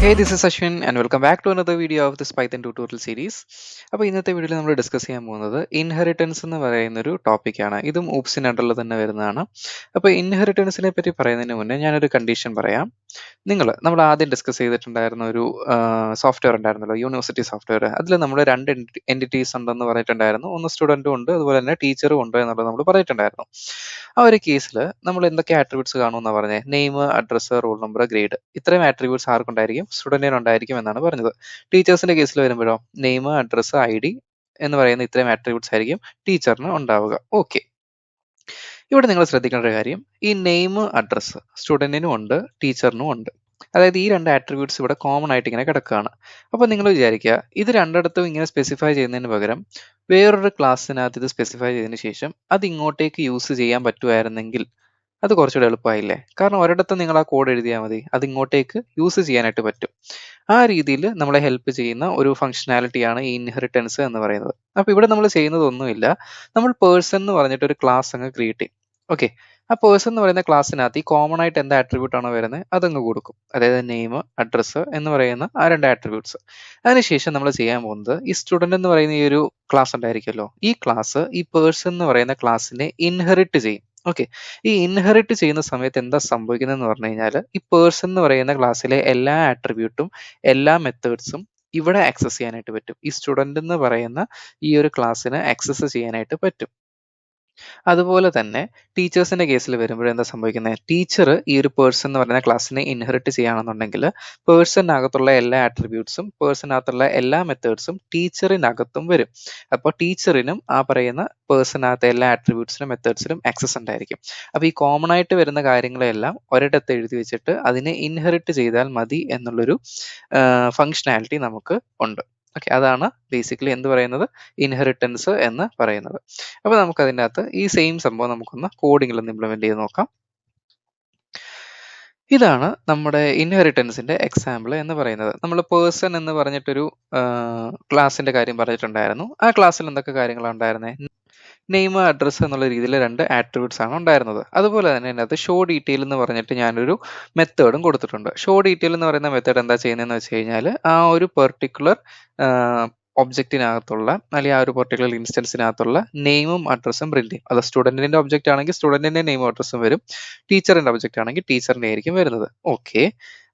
Hey, this is Ashwin and welcome back to another video of this Python tutorial series. അപ്പോൾ ഇന്നത്തെ വീഡിയോയിൽ നമ്മൾ discuss ചെയ്യാൻ പോകുന്നത് ഇൻഹെറിറ്റൻസ് എന്ന് പറയുന്ന ഒരു ടോപ്പിക്കാണ്. ഇതും ഊപ്സിന് അണ്ടറിൽ തന്നെ വരുന്നതാണ്. അപ്പോൾ ഇൻഹെറിറ്റൻസിനെ പറ്റി പറയുന്നതിന് മുന്നേ ഞാനൊരു കണ്ടീഷൻ പറയാം. നമ്മൾ ആദ്യം ഡിസ്കസ് ചെയ്തിട്ടുണ്ടായിരുന്ന ഒരു സോഫ്റ്റ്വെയർ ഉണ്ടായിരുന്നല്ലോ, യൂണിവേഴ്സിറ്റി സോഫ്റ്റ്വെയർ. അതിൽ നമ്മൾ രണ്ട് എൻറ്റിറ്റീസ് ഉണ്ടെന്ന് പറഞ്ഞിട്ടുണ്ടായിരുന്നു. ഒന്ന് സ്റ്റുഡൻറ്റും ഉണ്ട്, അതുപോലെ തന്നെ ടീച്ചറും ഉണ്ട് എന്നുള്ളത് നമ്മൾ പറഞ്ഞിട്ടുണ്ടായിരുന്നു. ആ ഒരു കേസിൽ നമ്മൾ എന്തൊക്കെ ആട്രിബ്യൂട്ട്സ് കാണുമെന്നാണ് പറഞ്ഞത്? Name, address, roll number, grade. ഇത്രയും ആട്രിബ്യൂട്ട്സ് ആർക്കുണ്ടായിരിക്കും? സ്റ്റുഡൻറ്റിന് ഉണ്ടായിരിക്കും എന്നാണ് പറഞ്ഞത്. ടീച്ചേഴ്സിന്റെ കേസിൽ വരുമ്പോഴോ നെയിം, അഡ്രസ്സ്, ID എന്ന് പറയുന്ന ഇത്രയും ആട്രിബ്യൂട്ട്സ് ആയിരിക്കും ടീച്ചറിന് ഉണ്ടാവുക. ഓക്കെ, ഇവിടെ നിങ്ങൾ ശ്രദ്ധിക്കേണ്ട ഒരു കാര്യം, ഈ നെയിം, അഡ്രസ്സ് സ്റ്റുഡൻറ്റിനും ഉണ്ട്, ടീച്ചറിനും ഉണ്ട്. അതായത് ഈ രണ്ട് ആട്രിബ്യൂട്ട്സ് ഇവിടെ കോമൺ ആയിട്ട് ഇങ്ങനെ കിടക്കുകയാണ്. അപ്പോൾ നിങ്ങൾ വിചാരിക്കുക, ഇത് രണ്ടിടത്തും ഇങ്ങനെ സ്പെസിഫൈ ചെയ്യുന്നതിന് പകരം വേറൊരു ക്ലാസ്സിനകത്ത് ഇത് സ്പെസിഫൈ ചെയ്തതിന് ശേഷം അത് ഇങ്ങോട്ടേക്ക് യൂസ് ചെയ്യാൻ പറ്റുമായിരുന്നെങ്കിൽ അത് കുറച്ചുകൂടെ എളുപ്പമായില്ലേ? കാരണം ഒരിടത്ത് നിങ്ങൾ ആ കോഡ് എഴുതിയാൽ മതി, അത് ഇങ്ങോട്ടേക്ക് യൂസ് ചെയ്യാനായിട്ട് പറ്റും. ആ രീതിയിൽ നമ്മളെ ഹെൽപ്പ് ചെയ്യുന്ന ഒരു ഫംഗ്ഷനാലിറ്റിയാണ് ഈ ഇൻഹെറിറ്റൻസ് എന്ന് പറയുന്നത്. അപ്പോൾ ഇവിടെ നമ്മൾ ചെയ്യുന്നതൊന്നുമില്ല, നമ്മൾ പേഴ്സൺ എന്ന് പറഞ്ഞിട്ട് ഒരു ക്ലാസ് അങ്ങ് ക്രിയേറ്റ് ചെയ്യും. ഓക്കെ, ആ പേഴ്സൺ എന്ന് പറയുന്ന ക്ലാസ്സിനകത്ത് ഈ കോമൺ ആയിട്ട് എന്ത് ആട്രിബ്യൂട്ട് ആണോ വരുന്നത് അതങ്ങ് കൊടുക്കും. അതായത് നെയിം, അഡ്രസ്സ് എന്ന് പറയുന്ന ആ രണ്ട് ആട്രിബ്യൂട്ട്സ്. അതിനുശേഷം നമ്മൾ ചെയ്യാൻ പോകുന്നത്, ഈ സ്റ്റുഡന്റ് എന്ന് പറയുന്ന ഈ ഒരു ക്ലാസ് ഉണ്ടായിരിക്കുമല്ലോ, ഈ ക്ലാസ് ഈ പേഴ്സൺ എന്ന് പറയുന്ന ക്ലാസ്സിനെ ഇൻഹെറിറ്റ് ചെയ്യും. ഓക്കെ, ഈ ഇൻഹെറിറ്റ് ചെയ്യുന്ന സമയത്ത് എന്താ സംഭവിക്കുന്നതെന്ന് പറഞ്ഞു കഴിഞ്ഞാൽ, ഈ പേഴ്സൺ എന്ന് പറയുന്ന ക്ലാസ്സിലെ എല്ലാ ആട്രിബ്യൂട്ടും എല്ലാ മെത്തേഡ്സും ഇവിടെ ആക്സസ് ചെയ്യാനായിട്ട് പറ്റും. ഈ സ്റ്റുഡന്റ് എന്ന് പറയുന്ന ഈ ഒരു ക്ലാസ്സിന് ആക്സസ് ചെയ്യാനായിട്ട് പറ്റും. അതുപോലെ തന്നെ ടീച്ചേഴ്സിന്റെ കേസിൽ വരുമ്പോൾ എന്താ സംഭവിക്കുന്നത്? ടീച്ചർ ഈ ഒരു പേഴ്സൺ എന്ന് പറയുന്ന ക്ലാസ്സിനെ ഇൻഹെറിറ്റ് ചെയ്യുകയാണെന്നുണ്ടെങ്കിൽ പേഴ്സണിനകത്തുള്ള എല്ലാ ആട്രിബ്യൂട്ട്സും പേഴ്സണിനകത്തുള്ള എല്ലാ മെത്തേഡ്സും ടീച്ചറിനകത്തും വരും. അപ്പോൾ ടീച്ചറിനും ആ പറയുന്ന പേഴ്സണിനകത്തെ എല്ലാ ആട്രിബ്യൂട്ട്സിനും മെത്തേഡ്സിനും ആക്സസ് ഉണ്ടായിരിക്കും. അപ്പോൾ ഈ കോമൺ ആയിട്ട് വരുന്ന കാര്യങ്ങളെല്ലാം ഒരിടത്ത് എഴുതി വെച്ചിട്ട് അതിനെ ഇൻഹെറിറ്റ് ചെയ്താൽ മതി എന്നുള്ളൊരു ഫങ്ഷനാലിറ്റി നമുക്ക് ഉണ്ട്. ഓക്കെ, അതാണ് ബേസിക്കലി എന്ത് പറയുന്നത്? ഇൻഹെറിറ്റൻസ് എന്ന് പറയുന്നത്. അപ്പോൾ നമുക്ക് അതിൻ്റെ അകത്ത് ഈ സെയിം സംഭവം നമുക്കൊന്ന് കോഡിങ്ങിൽ ഒന്ന് ഇംപ്ലിമെന്റ് ചെയ്ത് നോക്കാം. ഇതാണ് നമ്മുടെ ഇൻഹെറിറ്റൻസിന്റെ എക്സാമ്പിൾ എന്ന് പറയുന്നത്. നമ്മൾ പേഴ്സൺ എന്ന് പറഞ്ഞിട്ടൊരു ക്ലാസിന്റെ കാര്യം പറഞ്ഞിട്ടുണ്ടായിരുന്നു. ആ ക്ലാസ്സിൽ എന്തൊക്കെ കാര്യങ്ങളാണ് ഉണ്ടായിരുന്നത്? നെയിം, അഡ്രസ്സ് എന്നുള്ള രീതിയിൽ രണ്ട് ആട്രിബ്യൂട്ട്സ് ആണ് ഉണ്ടായിരുന്നത്. അതുപോലെ തന്നെ അതിനകത്ത് ഷോ ഡീറ്റെയിൽ എന്ന് പറഞ്ഞിട്ട് ഞാനൊരു മെത്തേഡും കൊടുത്തിട്ടുണ്ട്. ഷോ ഡീറ്റെയിൽ എന്ന് പറയുന്ന മെത്തേഡ് എന്താ ചെയ്യുന്നതെന്ന് വെച്ച് കഴിഞ്ഞാൽ, ആ ഒരു പെർട്ടിക്കുലർ ഒബ്ജക്റ്റിനകത്തുള്ള അല്ലെങ്കിൽ ആ ഒരു പെർട്ടിക്കുലർ ഇൻസ്റ്റൻസിനകത്തുള്ള നെയിമും അഡ്രസ്സും പ്രിന്റ് ചെയ്യും. അത് സ്റ്റുഡന്റിന്റെ ഒബ്ജക്റ്റ് ആണെങ്കിൽ സ്റ്റുഡന്റിന്റെ നെയിമും അഡ്രസ്സും വരും, ടീച്ചറിന്റെ ഒബ്ജക്റ്റ് ആണെങ്കിൽ ടീച്ചറിന്റെ ആയിരിക്കും വരുന്നത്. ഓക്കെ,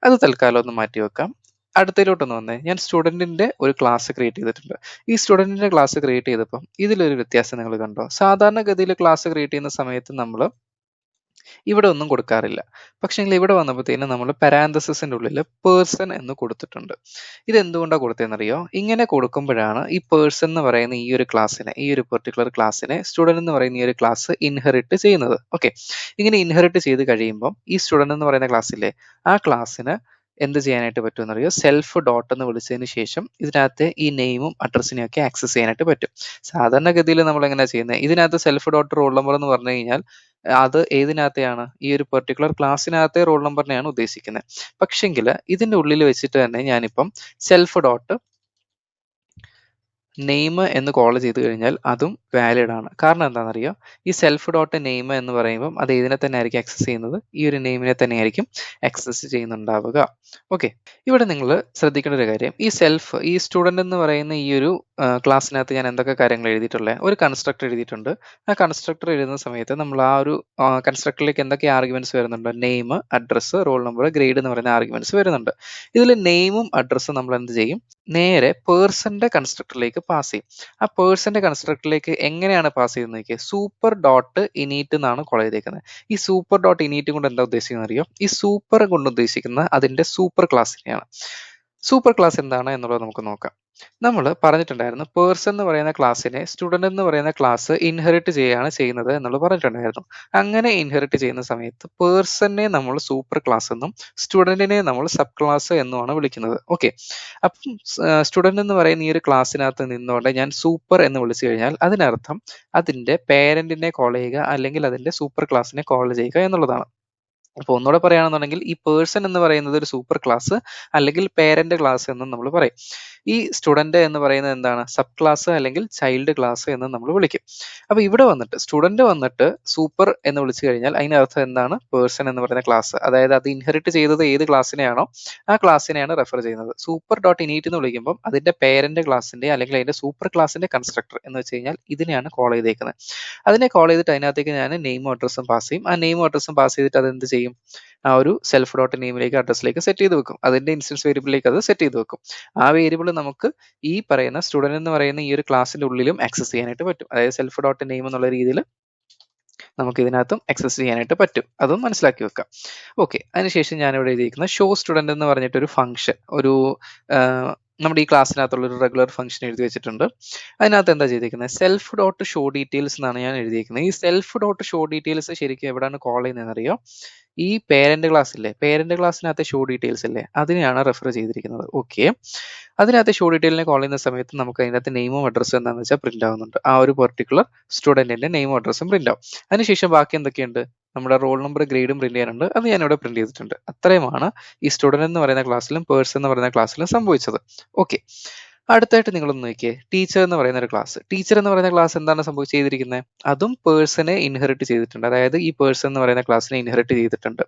അത് തൽക്കാലം ഒന്ന് മാറ്റി വെക്കാം. അടുത്തതിലോട്ടൊന്ന് വന്നേ, ഞാൻ സ്റ്റുഡന്റിന്റെ ഒരു ക്ലാസ് ക്രിയേറ്റ് ചെയ്തിട്ടുണ്ട്. ഈ സ്റ്റുഡന്റിന്റെ ക്ലാസ് ക്രിയേറ്റ് ചെയ്തപ്പം ഇതിലൊരു വ്യത്യാസം നിങ്ങൾ കണ്ടോ? സാധാരണഗതിയിൽ ക്ലാസ് ക്രിയേറ്റ് ചെയ്യുന്ന സമയത്ത് നമ്മൾ ഇവിടെ ഒന്നും കൊടുക്കാറില്ല. പക്ഷെങ്കിൽ ഇവിടെ വന്നപ്പോഴത്തേനും നമ്മൾ പാരാന്തസിന്റെ ഉള്ളിൽ പേഴ്സൺ എന്ന് കൊടുത്തിട്ടുണ്ട്. ഇത് എന്തുകൊണ്ടാണ് കൊടുത്തതെന്നറിയോ? ഇങ്ങനെ കൊടുക്കുമ്പോഴാണ് ഈ പേഴ്സൺ എന്ന് പറയുന്ന ഈ ഒരു ക്ലാസ്സിനെ, ഈ ഒരു പെർട്ടിക്കുലർ ക്ലാസ്സിനെ സ്റ്റുഡന്റ് എന്ന് പറയുന്ന ഈ ഒരു ക്ലാസ് ഇൻഹെറിറ്റ് ചെയ്യുന്നത്. ഓക്കെ, ഇങ്ങനെ ഇൻഹെറിറ്റ് ചെയ്ത് കഴിയുമ്പോൾ ഈ സ്റ്റുഡന്റ് എന്ന് പറയുന്ന ക്ലാസ്സിലെ ആ ക്ലാസ്സിന് എന്ത് ചെയ്യാനായിട്ട് പറ്റുമെന്നറിയോ? സെൽഫ് ഡോട്ട് എന്ന് വിളിച്ചതിന് ശേഷം ഇതിനകത്ത് ഈ നെയിമും അഡ്രസ്സിനെയും ഒക്കെ ആക്സസ് ചെയ്യാനായിട്ട് പറ്റും. സാധാരണഗതിയിൽ നമ്മൾ എങ്ങനെയാണ് ചെയ്യുന്നത്? ഇതിനകത്ത് സെൽഫ് ഡോട്ട് റോൾ നമ്പർ എന്ന് പറഞ്ഞു കഴിഞ്ഞാൽ അത് ഏതിനകത്തെയാണ്? ഈ ഒരു പെർട്ടിക്കുലർ ക്ലാസ്സിനകത്തെ റോൾ നമ്പറിനെയാണ് ഉദ്ദേശിക്കുന്നത്. പക്ഷെങ്കിൽ ഇതിന്റെ ഉള്ളിൽ വെച്ചിട്ട് തന്നെ ഞാനിപ്പം സെൽഫ് ഡോട്ട് നെയിം എന്ന് കോൾ ചെയ്ത് കഴിഞ്ഞാൽ അതും വാലിഡ് ആണ്. കാരണം എന്താണെന്നറിയോ? ഈ സെൽഫ് ഡോട്ട് നെയിം എന്ന് പറയുമ്പം അത് ഏതിനെ തന്നെ ആയിരിക്കും ആക്സസ് ചെയ്യുന്നത്? ഈ ഒരു നെയിമിനെ തന്നെ ആയിരിക്കും ആക്സസ് ചെയ്യുന്നുണ്ടാവുക. ഓക്കെ, ഇവിടെ നിങ്ങൾ ശ്രദ്ധിക്കേണ്ട ഒരു കാര്യം, ഈ സ്റ്റുഡന്റ് എന്ന് പറയുന്ന ഈ ഒരു ക്ലാസ്സിനകത്ത് ഞാൻ എന്തൊക്കെ കാര്യങ്ങൾ എഴുതിയിട്ടുള്ളത്? ഒരു കൺസ്ട്രക്ടർ എഴുതിയിട്ടുണ്ട്. ആ കൺസ്ട്രക്ടർ എഴുതുന്ന സമയത്ത് നമ്മൾ ആ ഒരു കൺസ്ട്രക്ടറിലേക്ക് എന്തൊക്കെ ആർഗ്യുമെന്റ്സ് വരുന്നുണ്ട്? Name, address, roll number, grade എന്ന് പറയുന്ന ആർഗ്യുമെന്റ്സ് വരുന്നുണ്ട്. ഇതിൽ നെയിമും അഡ്രസ്സും നമ്മൾ എന്ത് ചെയ്യും? നേരെ പേഴ്സന്റെ കൺസ്ട്രക്ടറിലേക്ക് പാസ് ചെയ്യും. ആ പേഴ്സന്റെ കൺസ്ട്രക്ടറിലേക്ക് എങ്ങനെയാണ് പാസ് ചെയ്യുന്നത് നോക്കിയേ? സൂപ്പർ ഡോട്ട് ഇനീറ്റ് എന്നാണ് കോൾ ചെയ്തേക്കുന്നത്. ഈ സൂപ്പർ ഡോട്ട് ഇനീറ്റ് കൊണ്ട് എന്താ ഉദ്ദേശിക്കുന്നത് അറിയോ? ഈ സൂപ്പർ കൊണ്ട് ഉദ്ദേശിക്കുന്നത് അതിന്റെ സൂപ്പർ ക്ലാസ്സിനെയാണ്. സൂപ്പർ ക്ലാസ് എന്താണ് എന്നുള്ളത് നമുക്ക് നോക്കാം. നമ്മൾ പറഞ്ഞിട്ടുണ്ടായിരുന്നു, പേഴ്സൺ എന്ന് പറയുന്ന ക്ലാസ്സിനെ സ്റ്റുഡന്റ് എന്ന് പറയുന്ന ക്ലാസ് ഇൻഹെറിറ്റ് ചെയ്യുകയാണ് ചെയ്യുന്നത് എന്നുള്ളത് പറഞ്ഞിട്ടുണ്ടായിരുന്നു. അങ്ങനെ ഇൻഹെറിറ്റ് ചെയ്യുന്ന സമയത്ത് പേഴ്സണിനെ നമ്മൾ സൂപ്പർ ക്ലാസ് എന്നും സ്റ്റുഡന്റിനെ നമ്മൾ സബ് ക്ലാസ് എന്നുമാണ് വിളിക്കുന്നത്. ഓക്കെ, അപ്പം സ്റ്റുഡന്റ് എന്ന് പറയുന്ന ഈ ഒരു ക്ലാസ്സിനകത്ത് നിന്നുകൊണ്ട് ഞാൻ സൂപ്പർ എന്ന് വിളിച്ചു കഴിഞ്ഞാൽ അതിനർത്ഥം അതിന്റെ പേരന്റിനെ കോൾ ചെയ്യുക അല്ലെങ്കിൽ അതിന്റെ സൂപ്പർ ക്ലാസ്സിനെ കോൾ ചെയ്യുക എന്നുള്ളതാണ്. അപ്പോൾ ഒന്നുകൂടെ പറയുകയാണെന്നുണ്ടെങ്കിൽ ഈ പേഴ്സൺ എന്ന് പറയുന്നത് ഒരു സൂപ്പർ ക്ലാസ് അല്ലെങ്കിൽ പേരന്റ് ക്ലാസ് എന്നും നമ്മൾ പറയും. ഈ സ്റ്റുഡന്റ് എന്ന് പറയുന്നത് എന്താണ്? സബ് ക്ലാസ് അല്ലെങ്കിൽ ചൈൽഡ് ക്ലാസ് എന്ന് നമ്മൾ വിളിക്കും. അപ്പൊ ഇവിടെ വന്നിട്ട് സ്റ്റുഡന്റ് വന്നിട്ട് സൂപ്പർ എന്ന് വിളിച്ചു കഴിഞ്ഞാൽ അതിനർത്ഥം എന്താണ്? പേഴ്സൺ എന്ന് പറയുന്ന ക്ലാസ്. അതായത് അത് ഇൻഹെറിറ്റ് ചെയ്തത് ഏത് ക്ലാസ്സിനെയാണോ ആ ക്ലാസ്സിനെയാണ് റെഫർ ചെയ്യുന്നത്. സൂപ്പർ ഡോട്ട് ഇനീറ്റ് എന്ന് വിളിക്കുമ്പോൾ അതിന്റെ പേരന്റ് ക്ലാസിന്റെ അല്ലെങ്കിൽ അതിന്റെ സൂപ്പർ ക്ലാസിന്റെ കൺസ്ട്രക്ടർ എന്ന് വെച്ച് കഴിഞ്ഞാൽ ഇതിനെയാണ് കോൾ ചെയ്തേക്കുന്നത്. അതിനെ കോൾ ചെയ്തിട്ട് അതിനകത്തേക്ക് ഞാൻ നെയിമും അഡ്രസ്സും പാസ് ചെയ്യും. ആ നെയിമും അഡ്രസ്സും പാസ് ചെയ്തിട്ട് അത് എന്ത് ചെയ്യും? ആ ഒരു സെൽഫ് ഡോട്ട് നെയിമിലേക്ക് അഡ്രസ്സിലേക്ക് സെറ്റ് ചെയ്ത് വെക്കും. അതിന്റെ ഇൻസ്റ്റൻസ് വേരിയബിളിലേക്ക് അത് സെറ്റ് ചെയ്ത് വെക്കും. ആ വേരിയബിൾ നമുക്ക് ഈ പറയുന്ന സ്റ്റുഡന്റ് എന്ന് പറയുന്ന ഈ ഒരു ക്ലാസിന്റെ ഉള്ളിലും ആക്സസ് ചെയ്യാനായിട്ട് പറ്റും. അതായത് സെൽഫ് ഡോട്ട് നെയിം എന്നുള്ള രീതിയിൽ നമുക്ക് ഇതിനകത്തും ആക്സസ് ചെയ്യാനായിട്ട് പറ്റും. അതും മനസ്സിലാക്കി വെക്കാം. ഓക്കെ, അതിനുശേഷം ഞാൻ ഇവിടെ എഴുതിയിരിക്കുന്ന ഷോ സ്റ്റുഡന്റ് എന്ന് പറഞ്ഞിട്ടൊരു ഫംഗ്ഷൻ നമ്മുടെ ഈ ക്ലാസ്സിനകത്തുള്ള ഒരു റെഗുലർ ഫംഗ്ഷൻ എഴുതി വെച്ചിട്ടുണ്ട്. അതിനകത്ത് എന്താ ചെയ്തിരിക്കുന്നത്? സെൽഫ് ഡോട്ട് ഷോ ഡീറ്റെയിൽസ് എന്നാണ് ഞാൻ എഴുതിയിരിക്കുന്നത്. ഈ സെൽഫ് ഡോട്ട് ഷോ ഡീറ്റെയിൽസ് ശരിക്കും എവിടെയാണ് കോൾ ചെയ്യുന്നതെന്ന് അറിയോ? ഈ പേരന്റ് ക്ലാസ് ഇല്ലേ, പേരന്റ് ക്ലാസ്സിനകത്തെ ഷോ ഡീറ്റെയിൽസ് ഇല്ലേ, അതിനെയാണ് റെഫർ ചെയ്തിരിക്കുന്നത്. ഓക്കെ, അതിനകത്ത് ഷോ ഡീറ്റെയിലിനെ കോൾ ചെയ്യുന്ന സമയത്ത് നമുക്ക് അതിനകത്ത് നെയിമും അഡ്രസ്സും എന്താണെന്ന് വെച്ചാൽ പ്രിന്റ് ആവുന്നുണ്ട്. ആ ഒരു പെർട്ടിക്കുലർ സ്റ്റുഡന്റിന്റെ നെയിമും അഡ്രസ്സും പ്രിന്റ് ആവും. അതിനുശേഷം ബാക്കി എന്തൊക്കെയുണ്ട്? നമ്മുടെ റോൾ നമ്പർ ഗ്രേഡും പ്രിന്റ് ചെയ്യാനുണ്ട്. അത് ഞാനിവിടെ പ്രിന്റ് ചെയ്തിട്ടുണ്ട്. അത്രയുമാണ് ഈ സ്റ്റുഡന്റ് എന്ന് പറയുന്ന ക്ലാസ്സിലും പേഴ്സൺ എന്ന് പറയുന്ന ക്ലാസ്സിലും സംഭവിച്ചത്. ഓക്കെ, അടുത്തായിട്ട് നിങ്ങളൊന്ന് നോക്കിയേ, ടീച്ചർ എന്ന് പറയുന്ന ഒരു ക്ലാസ്. ടീച്ചർ എന്ന് പറയുന്ന ക്ലാസ് എന്താണ് ചെയ്തിരിക്കുന്നത്? അതും പേഴ്സണെ ഇൻഹെറിറ്റ് ചെയ്തിട്ടുണ്ട്. അതായത് ഈ പേഴ്സൺ എന്ന് പറയുന്ന ക്ലാസ്സിനെ ഇൻഹെറിറ്റ് ചെയ്തിട്ടുണ്ട്.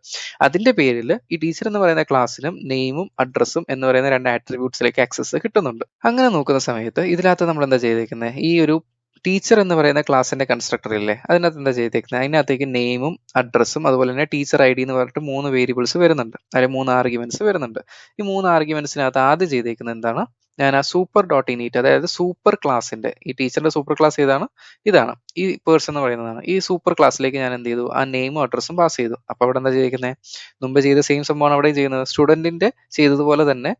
അതിന്റെ പേരിൽ ഈ ടീച്ചർ എന്ന് പറയുന്ന ക്ലാസ്സിനും നെയിമും അഡ്രസ്സും എന്ന് പറയുന്ന രണ്ട് ആട്രിബ്യൂട്ട്സിലേക്ക് ആക്സസ് കിട്ടുന്നുണ്ട്. അങ്ങനെ നോക്കുന്ന സമയത്ത് ഇതിനകത്ത് നമ്മൾ എന്താ ചെയ്തേക്കുന്നത്? ഈ ഒരു ടീച്ചർ എന്ന് പറയുന്ന ക്ലാസിന്റെ കൺസ്ട്രക്ടർ ഇല്ലേ, അതിനകത്ത് എന്താ ചെയ്തേക്കുന്നത്? അതിനകത്തേക്ക് നെയിമും അഡ്രസ്സും അതുപോലെ തന്നെ ടീച്ചർ ഐ ഡി എന്ന് പറഞ്ഞിട്ട് 3 വേരിയബിൾസ് വരുന്നുണ്ട്, അല്ലെങ്കിൽ 3 ആർഗ്യുമെന്റ്സ് വരുന്നുണ്ട്. ഈ 3 ആർഗ്യുമെന്റ്സിനകത്ത് ആദ്യം ചെയ്തേക്കുന്നത് എന്താണ്? ഞാൻ ആ സൂപ്പർ ഡോട്ട് ഇനീറ്റ്, അതായത് സൂപ്പർ ക്ലാസിന്റെ, ഈ ടീച്ചറിന്റെ സൂപ്പർ ക്ലാസ് ഏതാണ്? ഇതാണ്, ഈ പേഴ്സൺ എന്ന് പറയുന്നതാണ്. ഈ സൂപ്പർ ക്ലാസ്സിലേക്ക് ഞാൻ എന്ത് ചെയ്തു? ആ നെയിമും അഡ്രസ്സും പാസ് ചെയ്തു. അപ്പൊ അവിടെ എന്താ ചെയ്തിരിക്കുന്നത്? മുമ്പ് ചെയ്ത സെയിം സംഭവമാണ് അവിടെയും ചെയ്യുന്നത്. സ്റ്റുഡന്റിന്റെ ചെയ്തതുപോലെ തന്നെ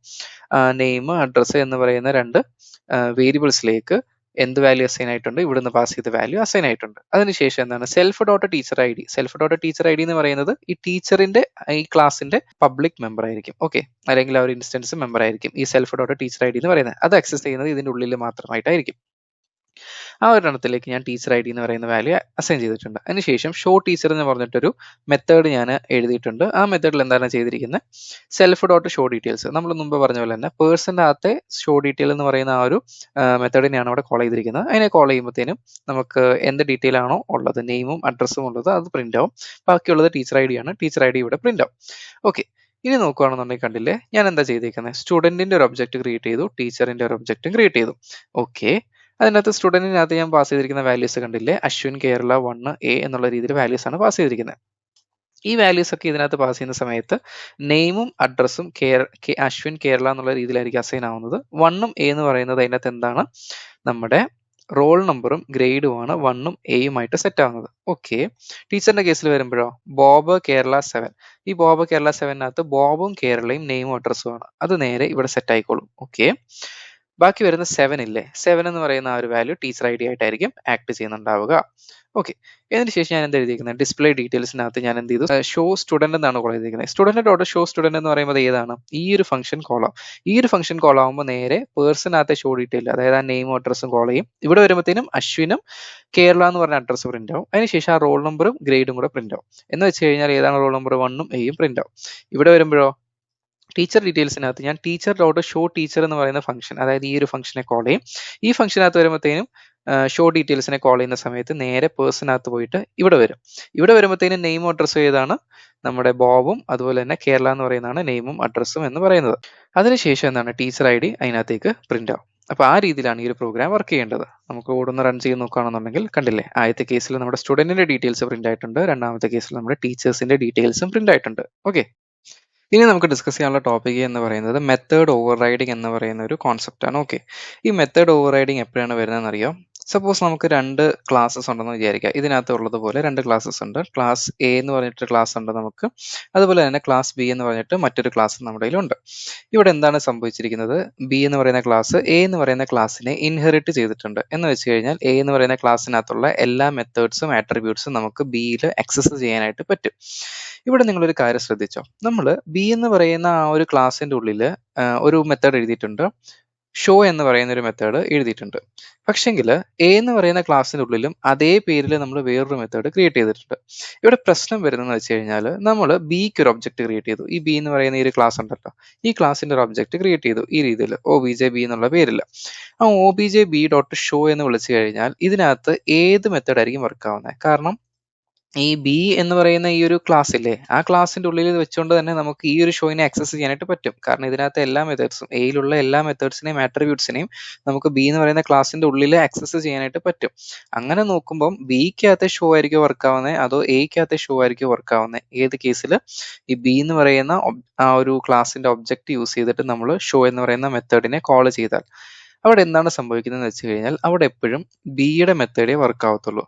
നെയിം അഡ്രസ്സ് എന്ന് പറയുന്ന രണ്ട് വേരിയബിൾസിലേക്ക് എന്ത് വാല്യൂ അസൈൻ ആയിട്ടുണ്ട്? ഇവിടുന്ന് പാസ് ചെയ്ത വാല്യൂ അസൈൻ ആയിട്ടുണ്ട്. അതിനുശേഷം എന്താണ്? Self dot teacher I D. Self dot teacher I D എന്ന് പറയുന്നത് ഈ ടീച്ചറിന്റെ ഈ ക്ലാസിന്റെ പബ്ലിക് മെമ്പർ ആയിരിക്കും. ഓക്കെ, അല്ലെങ്കിൽ ആ ഒരു ഇൻസ്റ്റൻസ് മെമ്പർ ആയിരിക്കും ഈ self dot teacher I D എന്ന് പറയുന്നത്. അത് ആക്സസ് ചെയ്യുന്നത് ഇതിന്റെ ഉള്ളിൽ മാത്രമായിട്ടായിരിക്കും. ആ ഒരെണ്ണത്തിലേക്ക് ഞാൻ ടീച്ചർ ഐ ഡി എന്ന് പറയുന്ന വാല്യൂ അസൈൻ ചെയ്തിട്ടുണ്ട്. അതിനുശേഷം ഷോ ടീച്ചർ എന്ന് പറഞ്ഞിട്ടൊരു മെത്തേഡ് ഞാൻ എഴുതിയിട്ടുണ്ട്. ആ മെത്തേഡിൽ എന്താണ് ചെയ്തിരിക്കുന്നത്? Self dot show details. നമ്മൾ മുമ്പ് പറഞ്ഞ പോലെ തന്നെ പേഴ്സന്റെ അകത്തെ ഷോ ഡീറ്റെയിൽ എന്ന് പറയുന്ന ആ ഒരു മെത്തേഡിനെയാണ് അവിടെ കോൾ ചെയ്തിരിക്കുന്നത്. അതിനെ കോൾ ചെയ്യുമ്പോഴത്തേനും നമുക്ക് എന്ത് ഡീറ്റെയിൽ ആണോ ഉള്ളത്, നെയിമും അഡ്രസ്സും ഉള്ളത്, അത് പ്രിന്റ് ആവും. ബാക്കിയുള്ളത് ടീച്ചർ ഐ ഡി ആണ്. ടീച്ചർ ഐ ഡി ഇവിടെ പ്രിന്റ് ആവും. ഓക്കെ, ഇനി നോക്കുകയാണെന്നുണ്ടെങ്കിൽ കണ്ടില്ലേ, ഞാൻ എന്താ ചെയ്തിരിക്കുന്നത്? സ്റ്റുഡന്റിന്റെ ഒരു ഒബ്ജക്റ്റ് ക്രിയേറ്റ് ചെയ്തു, ടീച്ചറിന്റെ ഒരു ഒബ്ജക്റ്റും ക്രിയേറ്റ് ചെയ്തു. ഓക്കെ, അതിനകത്ത് സ്റ്റുഡന്റിനകത്ത് ഞാൻ പാസ് ചെയ്തിരിക്കുന്ന വാല്യൂസ് കണ്ടില്ലേ? അശ്വിൻ കേരള 1 A എന്നുള്ള രീതിയിൽ വാല്യൂസ് ആണ് പാസ് ചെയ്തിരിക്കുന്നത്. ഈ വാല്യൂസ് ഒക്കെ ഇതിനകത്ത് പാസ് ചെയ്യുന്ന സമയത്ത് നെയിമും അഡ്രസ്സും അശ്വിൻ കേരള എന്നുള്ള രീതിയിലായിരിക്കും അസൈൻ ആവുന്നത്. 1ഉം A എന്ന് പറയുന്നത് അതിനകത്ത് എന്താണ്? നമ്മുടെ റോൾ നമ്പറും ഗ്രേഡുമാണ് 1ഉം Aയുമായിട്ട് സെറ്റ് ആവുന്നത്. ഓക്കെ, ടീച്ചറിന്റെ കേസിൽ വരുമ്പോഴോ ബോബ് കേരള 7. ഈ ബോബ് കേരള 7നകത്ത് ബോബും കേരളയും നെയിമും അഡ്രസ്സും ആണ്. അത് നേരെ ഇവിടെ സെറ്റ് ആയിക്കോളും. ഓക്കെ, ബാക്കി വരുന്ന 7 ഇല്ലേ, 7 എന്ന് പറയുന്ന ആ ഒരു വാല്യൂ ടീച്ചർ ഐ ഡി ആയിട്ടായിരിക്കും ആക്ട് ചെയ്യുന്നുണ്ടാവുക. ഓക്കെ, ഇതിന് ശേഷം ഞാൻ എന്ത് എഴുതിയിരിക്കുന്നത്? ഡിസ്പ്ലേ ഡീറ്റെയിൽസിനകത്ത് ഞാൻ എന്ത് ചെയ്തു? ഷോ സ്റ്റുഡന്റ് എന്നാണ് കോൾ ചെയ്തിരിക്കുന്നത്. സ്റ്റുഡന്റ് ഡോട്ട് ഷോ സ്റ്റുഡന്റ് എന്ന് പറയുമ്പോൾ ഏതാണ്? ഈ ഒരു ഫംഗ്ഷൻ കോൾ ആവും. ഈ ഒരു ഫംഗ്ഷൻ കോൾ ആവുമ്പോൾ നേരെ പേഴ്സണകത്തെ ഷോ ഡീറ്റെയിൽ, അതായത് ആ നെയിമും അഡ്രസ്സും കോൾ ചെയ്യും. ഇവിടെ വരുമ്പോഴത്തേനും അശ്വിനും കേരള എന്ന് പറഞ്ഞ അഡ്രസ്സ് പ്രിന്റ് ആവും. അതിനുശേഷം ആ റോൾ നമ്പറും ഗ്രേഡും കൂടെ പ്രിന്റ് ആവും. എന്ന് വെച്ച് കഴിഞ്ഞാൽ ഏതാണ് റോൾ നമ്പർ? 1ഉം Aയും പ്രിന്റ് ആവും. ഇവിടെ വരുമ്പോഴോ ടീച്ചർ ഡീറ്റെയിൽസിനകത്ത് ഞാൻ ടീച്ചർ ഡോട്ട് ഷോ ടീച്ചർ എന്ന് പറയുന്ന ഫംഗ്ഷൻ, അതായത് ഈ ഒരു ഫംഗ്ഷനെ കോൾ ചെയ്യും. ഈ ഫംഗ്ഷനകത്ത് വരുമ്പോഴത്തേനും ഷോ ഡീറ്റെയിൽസിനെ കോൾ ചെയ്യുന്ന സമയത്ത് നേരെ പേഴ്സണകത്ത് പോയിട്ട് ഇവിടെ വരും. ഇവിടെ വരുമ്പോഴത്തേനും നെയിമും അഡ്രസ്സും ഏതാണ്? നമ്മുടെ ബോബും അതുപോലെ തന്നെ കേരള എന്ന് പറയുന്നതാണ് നെയിമും അഡ്രസ്സും എന്ന് പറയുന്നത്. അതിനുശേഷം എന്താണ്? ടീച്ചർ ഐ ഡി അതിനകത്തേക്ക് പ്രിന്റ് ആവും. അപ്പൊ ആ രീതിയിലാണ് ഈ ഒരു പ്രോഗ്രാം വർക്ക് ചെയ്യേണ്ടത്. നമുക്ക് ഓടുന്ന റൺ ചെയ്ത് നോക്കുകയാണെന്നുണ്ടെങ്കിൽ കണ്ടില്ലേ, ആദ്യത്തെ കേസിൽ നമ്മുടെ സ്റ്റുഡന്റിന്റെ ഡീറ്റെയിൽസ് പ്രിന്റ് ആയിട്ടുണ്ട്, രണ്ടാമത്തെ കേസിൽ നമ്മുടെ ടീച്ചേഴ്സിന്റെ ഡീറ്റെയിൽസും പ്രിന്റ് ആയിട്ടുണ്ട്. ഓക്കെ, ഇനി നമുക്ക് ഡിസ്കസ് ചെയ്യാനുള്ള ടോപ്പിക് എന്ന് പറയുന്നത് മെത്തേഡ് ഓവർ റൈഡിങ് എന്ന് പറയുന്ന ഒരു കോൺസെപ്റ്റ് ആണ്. ഓക്കെ, ഈ മെത്തേഡ് ഓവർ റൈഡിങ് എപ്പോഴാണ് വരുന്നതെന്ന് അറിയാം? സപ്പോസ് നമുക്ക് 2 ക്ലാസ്സസ് ഉണ്ടെന്ന് വിചാരിക്കുക. ഇതിനകത്ത് ഉള്ളതുപോലെ 2 ക്ലാസ്സസ് ഉണ്ട്. ക്ലാസ് എ എന്ന് പറഞ്ഞിട്ട് ക്ലാസ് ഉണ്ട് നമുക്ക്, അതുപോലെ തന്നെ ക്ലാസ് ബി എന്ന് പറഞ്ഞിട്ട് മറ്റൊരു ക്ലാസ് നമ്മുടെ കയ്യിലുണ്ട്. ഇവിടെ എന്താണ് സംഭവിച്ചിരിക്കുന്നത്? ബി എന്ന് പറയുന്ന ക്ലാസ് എ എന്ന് പറയുന്ന ക്ലാസ്സിനെ ഇൻഹെറിറ്റ് ചെയ്തിട്ടുണ്ട്. എന്ന് വെച്ച് കഴിഞ്ഞാൽ എ എന്ന് പറയുന്ന ക്ലാസ്സിനകത്തുള്ള എല്ലാ മെത്തേഡ്സും ആട്രിബ്യൂട്ട്സും നമുക്ക് ബിയിൽ ആക്സസ് ചെയ്യാനായിട്ട് പറ്റും. ഇവിടെ നിങ്ങളൊരു കാര്യം ശ്രദ്ധിച്ചോ, നമ്മൾ ബി എന്ന് പറയുന്ന ആ ഒരു ക്ലാസ്സിന്റെ ഉള്ളിൽ ഒരു മെത്തേഡ് എഴുതിയിട്ടുണ്ട്, ഷോ എന്ന് പറയുന്ന ഒരു മെത്തേഡ് എഴുതിയിട്ടുണ്ട്. പക്ഷെങ്കിൽ എ എന്ന് പറയുന്ന ക്ലാസ്സിനുള്ളിലും അതേ പേരിൽ നമ്മൾ വേറൊരു മെത്തേഡ് ക്രിയേറ്റ് ചെയ്തിട്ടുണ്ട്. ഇവിടെ പ്രശ്നം വരുന്നതെന്ന് വെച്ച് കഴിഞ്ഞാൽ നമ്മൾ ബിക്ക് ഒരു ഒബ്ജക്റ്റ് ക്രിയേറ്റ് ചെയ്തു. ഈ ബി എന്ന് പറയുന്ന ഈ ഒരു ക്ലാസ് ഉണ്ടല്ലോ, ഈ ക്ലാസ്സിന്റെ ഒരു ഒബ്ജക്റ്റ് ക്രിയേറ്റ് ചെയ്തു ഈ രീതിയിൽ OBJ_B എന്നുള്ള പേരിൽ. ആ OBJ_B ഡോട്ട് ഷോ എന്ന് വിളിച്ചു കഴിഞ്ഞാൽ ഇതിനകത്ത് ഏത് മെത്തേഡ് ആയിരിക്കും വർക്ക് ആവുന്നത്? കാരണം ഈ ബി എന്ന് പറയുന്ന ഈ ഒരു ക്ലാസ് ഇല്ലേ, ആ ക്ലാസ്സിന്റെ ഉള്ളിൽ വെച്ചുകൊണ്ട് തന്നെ നമുക്ക് ഈ ഒരു ഷോയിനെ ആക്സസ് ചെയ്യാനായിട്ട് പറ്റും. കാരണം ഇതിനകത്ത് എല്ലാ മെത്തേഡ്സും എയിലുള്ള എല്ലാ മെത്തേഡ്സിനെയും ആട്രിബ്യൂട്ട്സിനെയും നമുക്ക് ബി എന്ന് പറയുന്ന ക്ലാസ്സിന്റെ ഉള്ളിൽ ആക്സസ് ചെയ്യാനായിട്ട് പറ്റും. അങ്ങനെ നോക്കുമ്പം ബിക്കകത്തെ ഷോ ആയിരിക്കും വർക്ക് ആവുന്നത് അതോ എക്കകത്തെ ഷോ ആയിരിക്കും വർക്ക് ആവുന്നത്? ഏത് കേസിൽ? ഈ ബി എന്ന് പറയുന്ന ആ ഒരു ക്ലാസ്സിന്റെ ഒബ്ജക്റ്റ് യൂസ് ചെയ്തിട്ട് നമ്മൾ ഷോ എന്ന് പറയുന്ന മെത്തേഡിനെ കോൾ ചെയ്താൽ അവിടെ എന്താണ് സംഭവിക്കുന്നത് വെച്ച് കഴിഞ്ഞാൽ അവിടെ എപ്പോഴും ബിയുടെ മെത്തേഡേ വർക്ക് ആവത്തുള്ളൂ.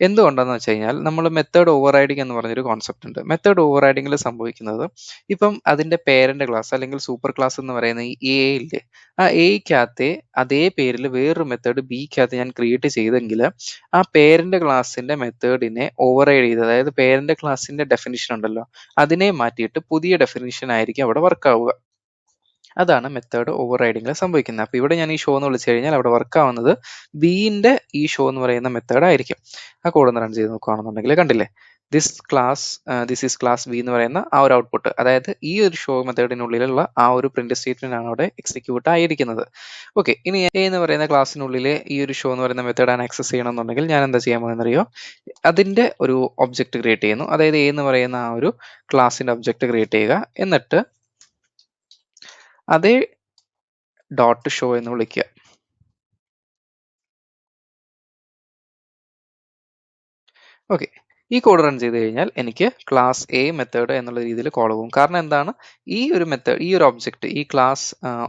എന്തുകൊണ്ടാന്ന് വെച്ച് കഴിഞ്ഞാൽ നമ്മൾ മെത്തേഡ് ഓവർ റൈഡിങ് എന്ന് പറഞ്ഞൊരു കോൺസെപ്റ്റ് ഉണ്ട്. മെത്തേഡ് ഓവർ റൈഡിങ്ങിൽ സംഭവിക്കുന്നത് ഇപ്പം അതിന്റെ പേരന്റ് ക്ലാസ് അല്ലെങ്കിൽ സൂപ്പർ ക്ലാസ് എന്ന് പറയുന്ന ഈ എ ഇല്ലേ, ആ എക്കകത്തെ അതേ പേരിൽ വേറൊരു മെത്തേഡ് ബിക്കകത്ത് ഞാൻ ക്രിയേറ്റ് ചെയ്തെങ്കിൽ ആ പേരന്റ് ക്ലാസ്സിന്റെ മെത്തേഡിനെ ഓവർ റൈഡ് ചെയ്ത്, അതായത് പേരന്റ് ക്ലാസ്സിന്റെ ഡെഫിനിഷൻ ഉണ്ടല്ലോ അതിനെ മാറ്റിയിട്ട് പുതിയ ഡെഫിനിഷൻ ആയിരിക്കും അവിടെ വർക്ക് ആവുക. അതാണ് മെത്തേഡ് ഓവർ റൈഡിങ്ങിൽ സംഭവിക്കുന്നത്. അപ്പോൾ ഇവിടെ ഞാൻ ഈ ഷോ എന്ന് വിളിച്ചു കഴിഞ്ഞാൽ അവിടെ വർക്ക് ആവുന്നത് ബിന്റെ ഈ ഷോ എന്ന് പറയുന്ന മെത്തേഡ് ആയിരിക്കും. ആ കോഡ് ഒന്ന് റൺ ചെയ്ത് നോക്കുകയാണെന്നുണ്ടെങ്കിൽ കണ്ടില്ലേ, ദിസ് ഈസ് ക്ലാസ് ബി എന്ന് പറയുന്ന ആ ഒരു ഔട്ട്പുട്ട്, അതായത് ഈ ഒരു ഷോ മെത്തേഡിനുള്ളിലുള്ള ആ ഒരു പ്രിന്റ് സ്റ്റേറ്റ്മെന്റ് ആണ് അവിടെ എക്സിക്യൂട്ട് ആയിരിക്കുന്നത്. ഓക്കെ, ഇനി എ എന്ന് പറയുന്ന ക്ലാസ്സിനുള്ളിലെ ഈ ഒരു ഷോ എന്ന് പറയുന്ന മെത്തേഡാണ് ആക്സസ് ചെയ്യണമെന്നുണ്ടെങ്കിൽ ഞാൻ എന്താ ചെയ്യാൻ പോകുന്നതെന്നറിയോ? അതിന്റെ ഒരു ഒബ്ജക്റ്റ് ക്രിയേറ്റ് ചെയ്യുന്നു. അതായത് എ എന്ന് പറയുന്ന ആ ഒരു ക്ലാസ്സിന്റെ ഒബ്ജക്റ്റ് ക്രിയേറ്റ് ചെയ്യുക. എന്നിട്ട് അതേ ഡോട്ട് ഷോ എന്ന് വിളിക്കുക. ഓക്കെ, ഈ കോഡ് റൺ ചെയ്ത് കഴിഞ്ഞാൽ എനിക്ക് ക്ലാസ് എ മെത്തേഡ് എന്നുള്ള രീതിയിൽ കോൾ പോകും. കാരണം എന്താണ്, ഈ ഒരു മെത്തേഡ്, ഈ ഒരു ഒബ്ജക്റ്റ്, ഈ ക്ലാസ്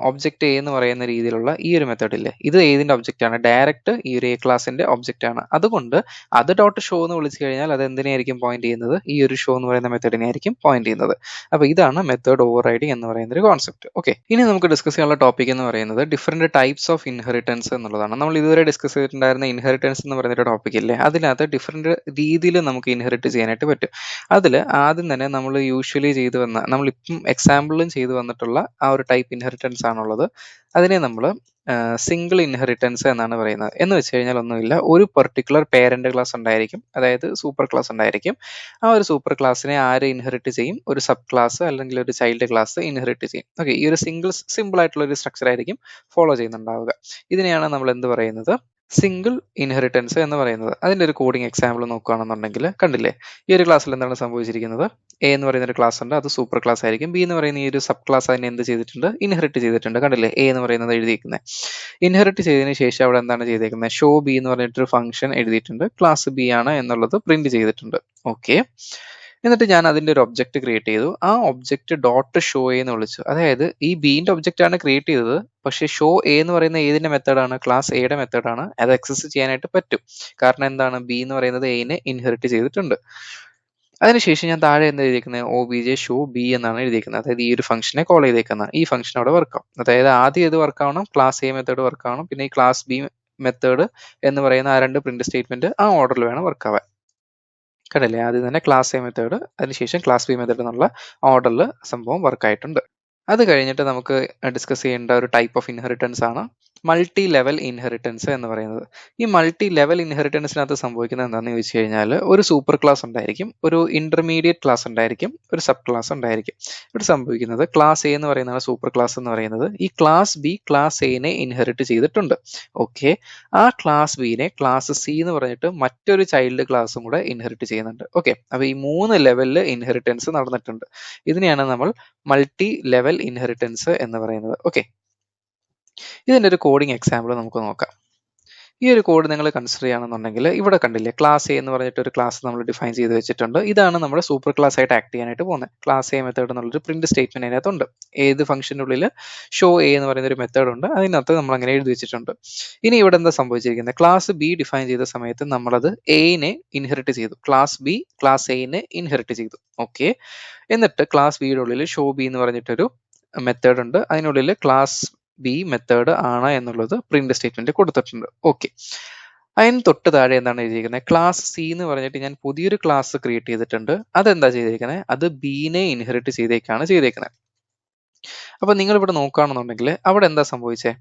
ഒബ്ജക്റ്റ് എ എന്ന് പറയുന്ന രീതിയിലുള്ള ഈ ഒരു മെത്തേഡ് ഇല്ലേ, ഇത് ഏതിന്റെ ഒബ്ജക്റ്റ് ആണ്? ഡയറക്റ്റ് ഈ ഒരു എ ക്ലാസിന്റെ ഒബ്ജക്റ്റ് ആണ്. അതുകൊണ്ട് അത് ഡോട്ട് ഷോ എന്ന് വിളിച്ചു കഴിഞ്ഞാൽ അത് എന്തിനായിരിക്കും പോയിന്റ് ചെയ്യുന്നത്? ഈ ഒരു ഷോ എന്ന് പറയുന്ന മെത്തേഡിനെ ആയിരിക്കും പോയിന്റ് ചെയ്യുന്നത്. അപ്പൊ ഇതാണ് മെത്തേഡ് ഓവർ റൈഡിങ് എന്ന് പറയുന്ന ഒരു കോൺസെപ്റ്റ്. ഓക്കെ, ഇനി നമുക്ക് ഡിസ്കസ് ചെയ്യാനുള്ള ടോപ്പിക് എന്ന് പറയുന്നത് ഡിഫറെന്റ് ടൈപ്സ് ഓഫ് ഇൻഹെറിറ്റൻസ് എന്നുള്ളതാണ്. നമ്മൾ ഇതുവരെ ഡിസ്കസ് ചെയ്തിട്ടുണ്ടായിരുന്ന ഇൻഹെറിറ്റൻസ് എന്ന് പറയുന്ന ടോപ്പിക് ഇല്ലേ, അതിനകത്ത് ഡിഫറെന്റ് രീതിയിൽ നമുക്ക് ഇൻഹെറിറ്റ് ചെയ്യാനായിട്ട് പറ്റും. അതിൽ ആദ്യം തന്നെ നമ്മൾ യൂഷ്വലി ചെയ്തു വന്ന, നമ്മളിപ്പം എക്സാമ്പിളും ചെയ്തു വന്നിട്ടുള്ള ആ ഒരു ടൈപ്പ് ഇൻഹെറിറ്റൻസ് ആണുള്ളത്. അതിനെ നമ്മൾ സിംഗിൾ ഇൻഹെറിറ്റൻസ് എന്നാണ് പറയുന്നത്. എന്ന് വെച്ച് കഴിഞ്ഞാൽ ഒന്നുമില്ല, ഒരു പെർട്ടിക്കുലർ പേരന്റ് ക്ലാസ് ഉണ്ടായിരിക്കും, അതായത് സൂപ്പർ ക്ലാസ് ഉണ്ടായിരിക്കും. ആ ഒരു സൂപ്പർ ക്ലാസ്സിനെ ആര് ഇൻഹെറിറ്റ് ചെയ്യും? ഒരു സബ് ക്ലാസ് അല്ലെങ്കിൽ ഒരു ചൈൽഡ് ക്ലാസ് ഇൻഹെറിറ്റ് ചെയ്യും. ഓക്കെ, ഈ ഒരു സിമ്പിൾ ആയിട്ടുള്ള ഒരു സ്ട്രക്ചർ ആയിരിക്കും ഫോളോ ചെയ്യുന്നുണ്ടാവുക. ഇതിനെയാണ് നമ്മൾ എന്ത് പറയുന്നത്? സിംഗിൾ ഇൻഹെറിറ്റൻസ് എന്ന് പറയുന്നത്. അതിന്റെ ഒരു കോഡിംഗ് എക്സാമ്പിൾ നോക്കുകയാണെന്നുണ്ടെങ്കിൽ കണ്ടില്ലേ, ഈ ഒരു ക്ലാസ്സിൽ എന്താണ് സംഭവിച്ചിരിക്കുന്നത്? എ എന്ന് പറയുന്ന ഒരു ക്ലാസ് ഉണ്ട്, അത് സൂപ്പർ ക്ലാസ് ആയിരിക്കും. ബി എന്ന് പറയുന്ന ഈ ഒരു സബ് ക്ലാസ് അതിനെ എന്ത് ചെയ്തിട്ടുണ്ട്? ഇൻഹെറിറ്റ് ചെയ്തിട്ടുണ്ട്. കണ്ടില്ലേ, എ എന്ന് പറയുന്നത് എഴുതിയിരിക്കുന്നത്. ഇൻഹെറിറ്റ് ചെയ്തതിന് ശേഷം അവിടെ എന്താണ് ചെയ്തേക്കുന്നത്? ഷോ ബി എന്ന് പറഞ്ഞിട്ടൊരു ഫംഗ്ഷൻ എഴുതിയിട്ടുണ്ട്. ക്ലാസ് ബി ആണ് എന്നുള്ളത് പ്രിന്റ് ചെയ്തിട്ടുണ്ട്. ഓക്കെ, എന്നിട്ട് ഞാൻ അതിന്റെ ഒരു ഒബ്ജക്റ്റ് ക്രിയേറ്റ് ചെയ്തു. ആ ഒബ്ജക്റ്റ് ഡോട്ട് ഷോ എന്ന് വിളിച്ചു. അതായത് ഈ ബിന്റെ ഒബ്ജക്റ്റ് ആണ് ക്രിയേറ്റ് ചെയ്തത്, പക്ഷേ ഷോ എ എന്ന് പറയുന്ന ഏതിന്റെ മെത്തേഡാണ്? ക്ലാസ് എയുടെ മെത്തേഡാണ്. അത് ആക്സസ് ചെയ്യാനായിട്ട് പറ്റും. കാരണം എന്താണ്? ബി എന്ന് പറയുന്നത് എനെ ഇൻഹെറിറ്റ് ചെയ്തിട്ടുണ്ട്. അതിനുശേഷം ഞാൻ താഴെ എന്താ എഴുതിയിരിക്കുന്നത്? OBJ ഷോ ബി എന്നാണ് എഴുതിയിരിക്കുന്നത്. അതായത് ഈ ഒരു ഫംഗ്ഷനെ കോൾ ചെയ്തേക്കുന്ന ഈ ഫംഗ്ഷൻ അവിടെ വർക്ക് ആവും. അതായത് ആദ്യം ഏത് വർക്ക് ആവണം? ക്ലാസ് എ മെത്തേഡ് വർക്ക് ആവണം. പിന്നെ ഈ ക്ലാസ് ബി മെത്തേഡ് എന്ന് പറയുന്ന ആ രണ്ട് പ്രിന്റ് സ്റ്റേറ്റ്മെന്റ് ആ ഓർഡറിൽ വേണം വർക്ക് ആവാൻ. കണ്ടില്ലേ, ആദ്യം തന്നെ ക്ലാസ് എ മെത്തേഡ്, അതിനുശേഷം ക്ലാസ് ബി മെത്തേഡ് എന്നുള്ള ഓർഡറിൽ സംഭവം വർക്ക് ആയിട്ടുണ്ട്. അത് കഴിഞ്ഞിട്ട് നമുക്ക് ഡിസ്കസ് ചെയ്യേണ്ട ഒരു ടൈപ്പ് ഓഫ് ഇൻഹെറിറ്റൻസ് ആണ് മൾട്ടി ലെവൽ ഇൻഹെറിറ്റൻസ് എന്ന് പറയുന്നത്. ഈ മൾട്ടി ലെവൽ ഇൻഹെറിറ്റൻസിനകത്ത് സംഭവിക്കുന്നത് എന്താണെന്ന് ചോദിച്ചു കഴിഞ്ഞാൽ, ഒരു സൂപ്പർ ക്ലാസ് ഉണ്ടായിരിക്കും, ഒരു ഇന്റർമീഡിയറ്റ് ക്ലാസ് ഉണ്ടായിരിക്കും, ഒരു സബ് ക്ലാസ് ഉണ്ടായിരിക്കും. ഇവിടെ സംഭവിക്കുന്നത് ക്ലാസ് എ എന്ന് പറയുന്നതാണ് സൂപ്പർ ക്ലാസ് എന്ന് പറയുന്നത്. ഈ ക്ലാസ് ബി ക്ലാസ് എനെ ഇൻഹെറിറ്റ് ചെയ്തിട്ടുണ്ട്. ഓക്കെ, ആ ക്ലാസ് ബിനെ ക്ലാസ് സി എന്ന് പറഞ്ഞിട്ട് മറ്റൊരു ചൈൽഡ് ക്ലാസ്സും കൂടെ ഇൻഹെറിറ്റ് ചെയ്യുന്നുണ്ട്. ഓക്കെ, അപ്പൊ ഈ 3 ലെവലിൽ ഇൻഹെറിറ്റൻസ് നടന്നിട്ടുണ്ട്. ഇതിനെയാണ് നമ്മൾ മൾട്ടി ലെവൽ ഇൻഹെറിറ്റൻസ് എന്ന് പറയുന്നത്. ഓക്കെ, ഇതിന്റെ ഒരു കോഡിംഗ് എക്സാമ്പിൾ നമുക്ക് നോക്കാം. ഈ ഒരു കോഡ് നിങ്ങൾ കൺസിഡർ ചെയ്യുകയാണെന്നുണ്ടെങ്കിൽ ഇവിടെ കണ്ടില്ലേ, ക്ലാസ് എ എന്ന് പറഞ്ഞിട്ട് ഒരു ക്ലാസ് നമ്മൾ ഡിഫൈൻ ചെയ്ത് വെച്ചിട്ടുണ്ട്. ഇതാണ് നമ്മുടെ സൂപ്പർ ക്ലാസ് ആയിട്ട് ആക്ട് ചെയ്യാനായിട്ട് പോകുന്നത്. ക്ലാസ് എ മെത്തേഡ് എന്നുള്ളൊരു പ്രിന്റ് സ്റ്റേറ്റ്മെന്റ് അതിനകത്തുണ്ട്. ഏത് ഫംഗ്ഷൻ്റെ ഉള്ളിൽ ഷോ എ എന്ന് പറയുന്ന ഒരു മെത്തേഡ് ഉണ്ട്, അതിനകത്ത് നമ്മൾ അങ്ങനെ എഴുതി വെച്ചിട്ടുണ്ട്. ഇനി ഇവിടെ എന്താ സംഭവിച്ചിരിക്കുന്നത്? ക്ലാസ് ബി ഡിഫൈൻ ചെയ്ത സമയത്ത് നമ്മളത് എനെ ഇൻഹെറിറ്റ് ചെയ്തു. ക്ലാസ് ബി ക്ലാസ് എനെ ഇൻഹെറിറ്റ് ചെയ്തു. ഓക്കെ, എന്നിട്ട് ക്ലാസ് ബിയുടെ ഉള്ളിൽ ഷോ ബി എന്ന് പറഞ്ഞിട്ടൊരു മെത്തേഡ് ഉണ്ട്, അതിനുള്ളിൽ ക്ലാസ് ബി മെത്തേഡ് ആണ് എന്നുള്ളത് പ്രിന്റ് സ്റ്റേറ്റ്മെന്റ് കൊടുത്തിട്ടുണ്ട്. ഓക്കെ, അതിന് തൊട്ട് താഴെ എന്താണ് എഴുതിയിരിക്കുന്നത്? ക്ലാസ് സി എന്ന് പറഞ്ഞിട്ട് ഞാൻ പുതിയൊരു ക്ലാസ് ക്രിയേറ്റ് ചെയ്തിട്ടുണ്ട്. അതെന്താ ചെയ്തിരിക്കുന്നത്? അത് ബിനെ ഇൻഹെറിറ്റ് ചെയ്തേക്കാണ് ചെയ്തേക്കുന്നത്. അപ്പൊ നിങ്ങൾ ഇവിടെ നോക്കുകയാണെന്നുണ്ടെങ്കിൽ അവിടെ എന്താ സംഭവിച്ചേ?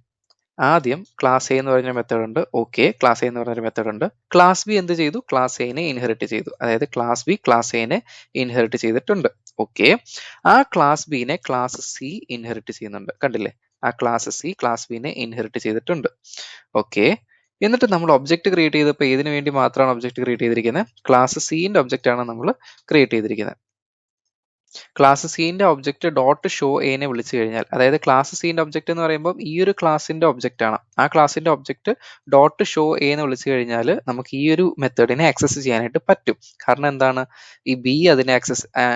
ആദ്യം ക്ലാസ് എ എന്ന് പറഞ്ഞ മെത്തേഡ് ഉണ്ട്. ഓക്കെ, ക്ലാസ് എ എന്ന് പറഞ്ഞൊരു മെത്തേഡ് ഉണ്ട്. ക്ലാസ് ബി എന്ത് ചെയ്തു? ക്ലാസ് എനെ ഇൻഹെറിറ്റ് ചെയ്തു. അതായത് ക്ലാസ് ബി ക്ലാസ് എനെ ഇൻഹെറിറ്റ് ചെയ്തിട്ടുണ്ട്. ഓക്കെ, ആ ക്ലാസ് ബിനെ ക്ലാസ് സി ഇൻഹെറിറ്റ് ചെയ്യുന്നുണ്ട്. കണ്ടില്ലേ? ആ ക്ലാസ് സി ക്ലാസ് ബിനെ ഇൻഹെറിറ്റ് ചെയ്തിട്ടുണ്ട്. ഓക്കെ, എന്നിട്ട് നമ്മൾ ഒബ്ജക്റ്റ് ക്രിയേറ്റ് ചെയ്തപ്പോൾ ഏതിനു വേണ്ടി മാത്രമാണ് ഒബ്ജക്റ്റ് ക്രിയേറ്റ് ചെയ്തിരിക്കുന്നത്? ക്ലാസ് സിന്റെ ഒബ്ജക്റ്റ് ആണ് നമ്മൾ ക്രിയേറ്റ് ചെയ്തിരിക്കുന്നത്. ക്ലാസ് സിന്റെ ഒബ്ജക്റ്റ് ഡോട്ട് ഷോ എനെ വിളിച്ചു കഴിഞ്ഞാൽ, അതായത് ക്ലാസ് സിന്റെ ഒബ്ജക്റ്റ് എന്ന് പറയുമ്പോൾ ഈ ഒരു ക്ലാസിന്റെ ഒബ്ജക്റ്റ് ആണ്. ആ ക്ലാസിന്റെ ഒബ്ജക്റ്റ് ഡോട്ട് ഷോ എന്ന് വിളിച്ചു കഴിഞ്ഞാൽ നമുക്ക് ഈ ഒരു മെത്തേഡിനെ ആക്സസ് ചെയ്യാനായിട്ട് പറ്റും. കാരണം എന്താണ്? ഈ ബി അതിനെ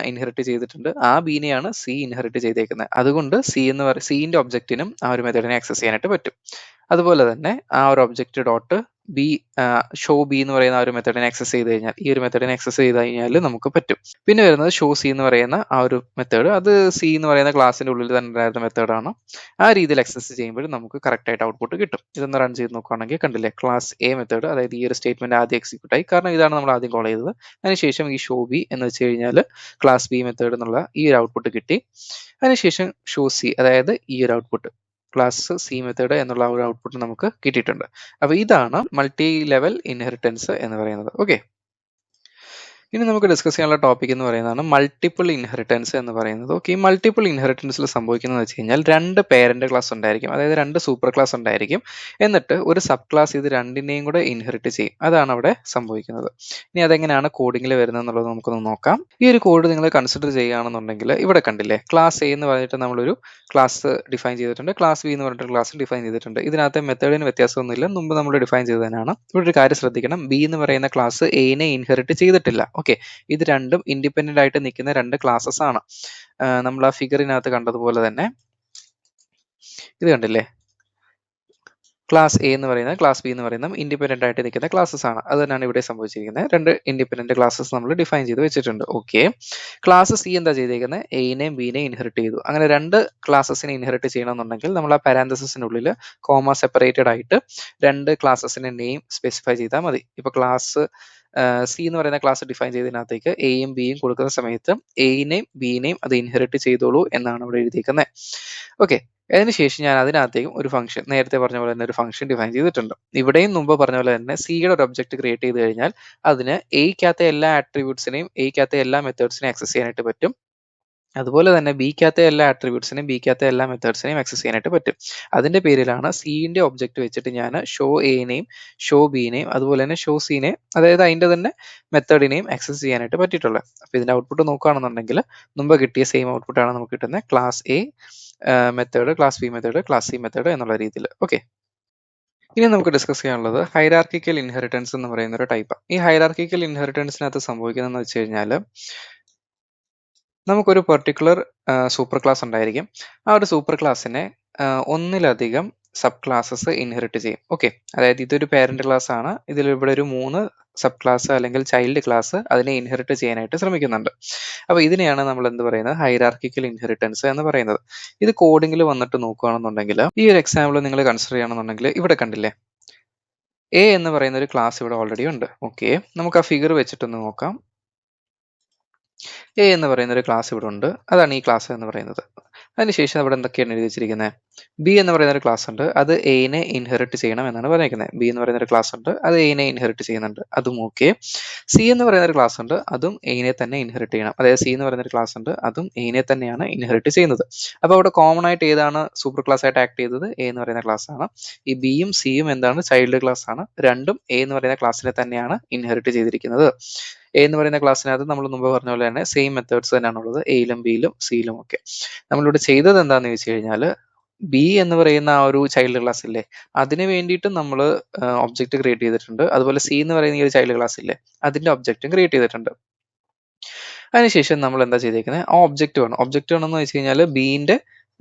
ഇൻഹെറിറ്റ് ചെയ്തിട്ടുണ്ട്. ആ ബീനെയാണ് സി ഇൻഹെറിറ്റ് ചെയ്തേക്കുന്നത്. അതുകൊണ്ട് സിന്റെ ഒബ്ജക്റ്റിനും ആ ഒരു മെത്തേഡിനെ ആക്സസ് ചെയ്യാനായിട്ട് പറ്റും. അതുപോലെ തന്നെ ആ ഒരു object dot B show B എന്ന് പറയുന്ന ആ ഒരു മെത്തേഡിനെ ആക്സസ് ചെയ്ത് കഴിഞ്ഞാൽ, ഈ ഒരു മെത്തേഡിനെ ആക്സസ് ചെയ്ത് കഴിഞ്ഞാൽ നമുക്ക് പറ്റും. പിന്നെ വരുന്നത് ഷോ സി എന്ന് പറയുന്ന ആ ഒരു മെത്തേഡ്. അത് സി എന്ന് പറയുന്ന ക്ലാസിന്റെ ഉള്ളിൽ തന്നെ ഉണ്ടായിരുന്ന മെത്തേഡാണ്. ആ രീതിയിൽ ആക്സസ് ചെയ്യുമ്പോൾ നമുക്ക് കറക്റ്റ് ആയിട്ട് ഔട്ട്പുട്ട് കിട്ടും. ഇതൊന്ന് റൺ ചെയ്ത് നോക്കുകയാണെങ്കിൽ കണ്ടില്ലേ, ക്ലാസ് എ മെത്തേഡ്, അതായത് ഈ ഒരു സ്റ്റേറ്റ്മെന്റ് ആദ്യം എക്സിക്യൂട്ട് ആയി. കാരണം ഇതാണ് നമ്മൾ ആദ്യം കോൾ ചെയ്തത്. അതിനുശേഷം ഈ ഷോ ബി എന്ന് വെച്ച് കഴിഞ്ഞാൽ ക്ലാസ് ബി മെത്തേഡ് എന്നുള്ള ഈ ഒരു ഔട്ട്പുട്ട് കിട്ടി. അതിനുശേഷം ഷോ സി, അതായത് ഈ ഒരു ഔട്ട്പുട്ട് ക്ലാസ് സി മെത്തേഡ് എന്നുള്ള ഒരു ഔട്ട്പുട്ട് നമുക്ക് കിട്ടിയിട്ടുണ്ട്. അപ്പൊ ഇതാണ് മൾട്ടി ലെവൽ ഇൻഹെറിറ്റൻസ് എന്ന് പറയുന്നത്. ഓക്കെ, ഇനി നമുക്ക് ഡിസ്കസ് ചെയ്യാനുള്ള ടോപ്പിക് എന്ന് പറയുന്നതാണ് മൾട്ടിപ്പിൾ ഇൻഹെറിറ്റൻസ് എന്ന് പറയുന്നത്. ഓക്കെ, ഈ മൾട്ടിപ്പിൾ ഇൻഹെറിറ്റൻസിൽ സംഭവിക്കുന്നത് വെച്ച് കഴിഞ്ഞാൽ രണ്ട് പേരന്റ് ക്ലാസ് ഉണ്ടായിരിക്കും, അതായത് രണ്ട് സൂപ്പർ ക്ലാസ് ഉണ്ടായിരിക്കും. എന്നിട്ട് ഒരു സബ് ക്ലാസ് ഇത് രണ്ടിനെയും കൂടെ ഇൻഹെറിറ്റ് ചെയ്യും. അതാണ് അവിടെ സംഭവിക്കുന്നത്. ഇനി അതെങ്ങനെയാണ് കോഡിങ്ങിൽ വരുന്നത് എന്നുള്ളത് നമുക്കൊന്ന് നോക്കാം. ഈ ഒരു കോഡ് നിങ്ങൾ കൺസിഡർ ചെയ്യുകയാണെന്നുണ്ടെങ്കിൽ ഇവിടെ കണ്ടില്ലേ, ക്ലാസ് എ എന്ന് പറഞ്ഞിട്ട് നമ്മളൊരു ക്ലാസ് ഡിഫൈൻ ചെയ്തിട്ടുണ്ട്, ക്ലാസ് ബി എന്ന് പറഞ്ഞിട്ട് ക്ലാസ് ഡിഫൈൻ ചെയ്തിട്ടുണ്ട്. ഇതിനകത്ത് മെത്തേഡിന് വ്യത്യാസമൊന്നുമില്ല, മുമ്പ് നമ്മൾ ഡിഫൈൻ ചെയ്തതിനാണ്. ഇവിടെ ഒരു കാര്യം ശ്രദ്ധിക്കണം, ബി എന്ന് പറയുന്ന ക്ലാസ് എനെ ഇൻഹെറിറ്റ് ചെയ്തിട്ടില്ല. ഓക്കെ, ഇത് രണ്ടും ഇൻഡിപെൻഡന്റ് ആയിട്ട് നിൽക്കുന്ന രണ്ട് ക്ലാസ്സസ് ആണ്. നമ്മൾ ആ ഫിഗറിനകത്ത് കണ്ടതുപോലെ തന്നെ ഇത് കണ്ടില്ലേ, ക്ലാസ് എ എന്ന് പറയുന്നത് ക്ലാസ് ബി എന്ന് പറയുന്ന ഇൻഡിപെൻഡന്റ് ആയിട്ട് നിൽക്കുന്ന ക്ലാസ്സസ് ആണ്. അത് തന്നെയാണ് ഇവിടെ സംഭവിച്ചിരിക്കുന്നത്. രണ്ട് ഇൻഡിപെൻഡന്റ് ക്ലാസ്സസ് നമ്മൾ ഡിഫൈൻ ചെയ്ത് വെച്ചിട്ടുണ്ട്. ഓക്കെ, ക്ലാസ് സി എന്താ ചെയ്തേക്കുന്നത്? എനെയും ബിനെയും ഇൻഹെറിറ്റ് ചെയ്തു. അങ്ങനെ രണ്ട് ക്ലാസ്സസിനെ ഇൻഹെറിറ്റ് ചെയ്യണമെന്നുണ്ടെങ്കിൽ നമ്മൾ ആ പാരാന്തസിനുള്ളിൽ കോമ സെപ്പറേറ്റഡ് ആയിട്ട് രണ്ട് ക്ലാസ്സസിന്റെ നെയിം സ്പെസിഫൈ ചെയ്താൽ മതി. ഇപ്പൊ ക്ലാസ് സി എന്ന് പറയുന്ന ക്ലാസ് ഡിഫൈൻ ചെയ്തതിനകത്തേക്ക് എയും ബിയും കൊടുക്കുന്ന സമയത്ത് എനെയും ബിനെയും അത് ഇൻഹെറിറ്റ് ചെയ്തോളൂ എന്നാണ് ഇവിടെ എഴുതിയിരിക്കുന്നത്. ഓക്കെ, അതിനുശേഷം ഞാൻ അതിനകത്തേക്കും ഒരു ഫംഗ്ഷൻ, നേരത്തെ പറഞ്ഞ പോലെ തന്നെ ഒരു ഫംഗ്ഷൻ ഡിഫൈൻ ചെയ്തിട്ടുണ്ട്. ഇവിടെയും മുമ്പ് പറഞ്ഞ പോലെ തന്നെ സിയുടെ ഒരു ഒബ്ജക്റ്റ് ക്രിയേറ്റ് ചെയ്ത് കഴിഞ്ഞാൽ അതിന് എയ്ക്കകത്തെ എല്ലാ ആട്രിബ്യൂട്ട്സിനെയും എയ്ക്കകത്തെ എല്ലാ മെത്തേഡ്സിനെയും ആക്സസ് ചെയ്യാനായിട്ട് പറ്റും. അതുപോലെ തന്നെ ബിക്കകത്തെ എല്ലാ ആട്രിബ്യൂട്ട്സിനെയും ബിക്കകത്തെ എല്ലാ മെത്തേഡ്സിനെയും ആക്സസ് ചെയ്യാനായിട്ട് പറ്റും. അതിന്റെ പേരിലാണ് സിന്റെ ഒബ്ജക്റ്റ് വെച്ചിട്ട് ഞാൻ ഷോ എനെയും ഷോ ബിനെയും അതുപോലെ തന്നെ ഷോ സിനെയും, അതായത് അതിന്റെ തന്നെ മെത്തേഡിനെയും ആക്സസ് ചെയ്യാനായിട്ട് പറ്റിയിട്ടുള്ളത്. അപ്പൊ ഇതിന്റെ ഔട്ട്പുട്ട് നോക്കുകയാണെന്നുണ്ടെങ്കിൽ മുമ്പ് കിട്ടിയ സെയിം ഔട്ട്പുട്ടാണ് നമുക്ക് കിട്ടുന്നത്. Class A method, class B method, class C method എന്നുള്ള രീതിയിൽ. ഓക്കെ, ഇനി നമുക്ക് ഡിസ്കസ് ചെയ്യാനുള്ളത് ഹൈറാർക്കിക്കൽ ഇൻഹെറിറ്റൻസ് എന്ന് പറയുന്ന ഒരു ടൈപ്പ്. ഈ ഹൈറാർക്കിക്കൽ ഇൻഹെറിറ്റൻസിനകത്ത് സംഭവിക്കുന്നതെന്ന് വെച്ച് കഴിഞ്ഞാൽ നമുക്കൊരു പെർട്ടിക്കുലർ സൂപ്പർ ക്ലാസ് ഉണ്ടായിരിക്കും. ആ ഒരു സൂപ്പർ ക്ലാസ്സിനെ ഒന്നിലധികം സബ് ക്ലാസ്സസ് ഇൻഹെറിറ്റ് ചെയ്യും. ഓക്കെ, അതായത് ഇതൊരു പേരന്റ് ക്ലാസ് ആണ്. ഇതിൽ ഇവിടെ ഒരു 3 സബ് ക്ലാസ് അല്ലെങ്കിൽ ചൈൽഡ് ക്ലാസ് അതിനെ ഇൻഹെറിറ്റ് ചെയ്യാനായിട്ട് ശ്രമിക്കുന്നുണ്ട്. അപ്പൊ ഇതിനെയാണ് നമ്മൾ എന്ത് പറയുന്നത്? ഹൈറാർക്കിക്കൽ ഇൻഹെറിറ്റൻസ് എന്ന് പറയുന്നത്. ഇത് കോഡിങ്ങിൽ വന്നിട്ട് നോക്കുകയാണെന്നുണ്ടെങ്കിൽ ഈ ഒരു എക്സാമ്പിൾ നിങ്ങൾ കൺസിഡർ ചെയ്യണമെന്നുണ്ടെങ്കിൽ ഇവിടെ കണ്ടില്ലേ, എ എന്ന് പറയുന്ന ഒരു ക്ലാസ് ഇവിടെ ഓൾറെഡി ഉണ്ട്. ഓക്കെ, നമുക്ക് ആ ഫിഗർ വെച്ചിട്ടൊന്ന് നോക്കാം. എ എന്ന് പറയുന്ന ഒരു ക്ലാസ് ഇവിടെ ഉണ്ട്. അതാണ് ഈ ക്ലാസ് എന്ന് പറയുന്നത്. അതിനുശേഷം ഇവിടെ എന്തൊക്കെയാണ് എഴുതി വെച്ചിരിക്കുന്നത്? ബി എന്ന് പറയുന്ന ഒരു ക്ലാസ് ഉണ്ട്, അത് എനെ ഇൻഹെറിറ്റ് ചെയ്യണം എന്നാണ് പറഞ്ഞിരിക്കുന്നത്. ബി എന്ന് പറയുന്ന ഒരു ക്ലാസ് ഉണ്ട്, അത് എനെ ഇൻഹെറിറ്റ് ചെയ്യുന്നുണ്ട്, അതും ഓക്കെ. സി എന്ന് പറയുന്ന ഒരു ക്ലാസ് ഉണ്ട്, അതും എനെ തന്നെ ഇൻഹെറിറ്റ് ചെയ്യണം. അതായത് സി എന്ന് പറയുന്ന ഒരു ക്ലാസ് ഉണ്ട്, അതും എനെ തന്നെയാണ് ഇൻഹെറിറ്റ് ചെയ്യുന്നത്. അപ്പൊ അവിടെ കോമൺ ആയിട്ട് ഏതാണ് സൂപ്പർ ക്ലാസ് ആയിട്ട് ആക്ട് ചെയ്തത്? എ എന്ന് പറയുന്ന ക്ലാസ് ആണ്. ഈ ബിയും സിയും എന്താണ്? ചൈൽഡ് ക്ലാസ് ആണ്. രണ്ടും എ എന്ന് പറയുന്ന ക്ലാസ്സിനെ തന്നെയാണ് ഇൻഹെറിറ്റ് ചെയ്തിരിക്കുന്നത്. എ എന്ന് പറയുന്ന ക്ലാസ്സിനകത്ത് നമ്മൾ മുമ്പ് പറഞ്ഞ പോലെ തന്നെ സെയിം മെത്തേഡ്സ് തന്നെയാണ് ഉള്ളത്, എയിലും ബിയിലും സിയിലും ഒക്കെ. നമ്മളിവിടെ ചെയ്തത് എന്താണെന്ന് ചോദിച്ചു കഴിഞ്ഞാൽ, ബി എന്ന് പറയുന്ന ആ ഒരു ചൈൽഡ് ക്ലാസ് ഇല്ലേ, അതിന് വേണ്ടിയിട്ട് നമ്മൾ ഒബ്ജക്റ്റ് ക്രിയേറ്റ് ചെയ്തിട്ടുണ്ട്. അതുപോലെ സി എന്ന് പറയുന്ന ഈ ഒരു ചൈൽഡ് ക്ലാസ് ഇല്ലേ, അതിന്റെ ഒബ്ജക്റ്റും ക്രിയേറ്റ് ചെയ്തിട്ടുണ്ട്. അതിനുശേഷം നമ്മൾ എന്താ ചെയ്തേക്കുന്നത്? ആ ഒബ്ജക്റ്റ് വേണം. ഒബ്ജക്റ്റ് വേണമെന്ന് വെച്ച് കഴിഞ്ഞാൽ ബിന്റെ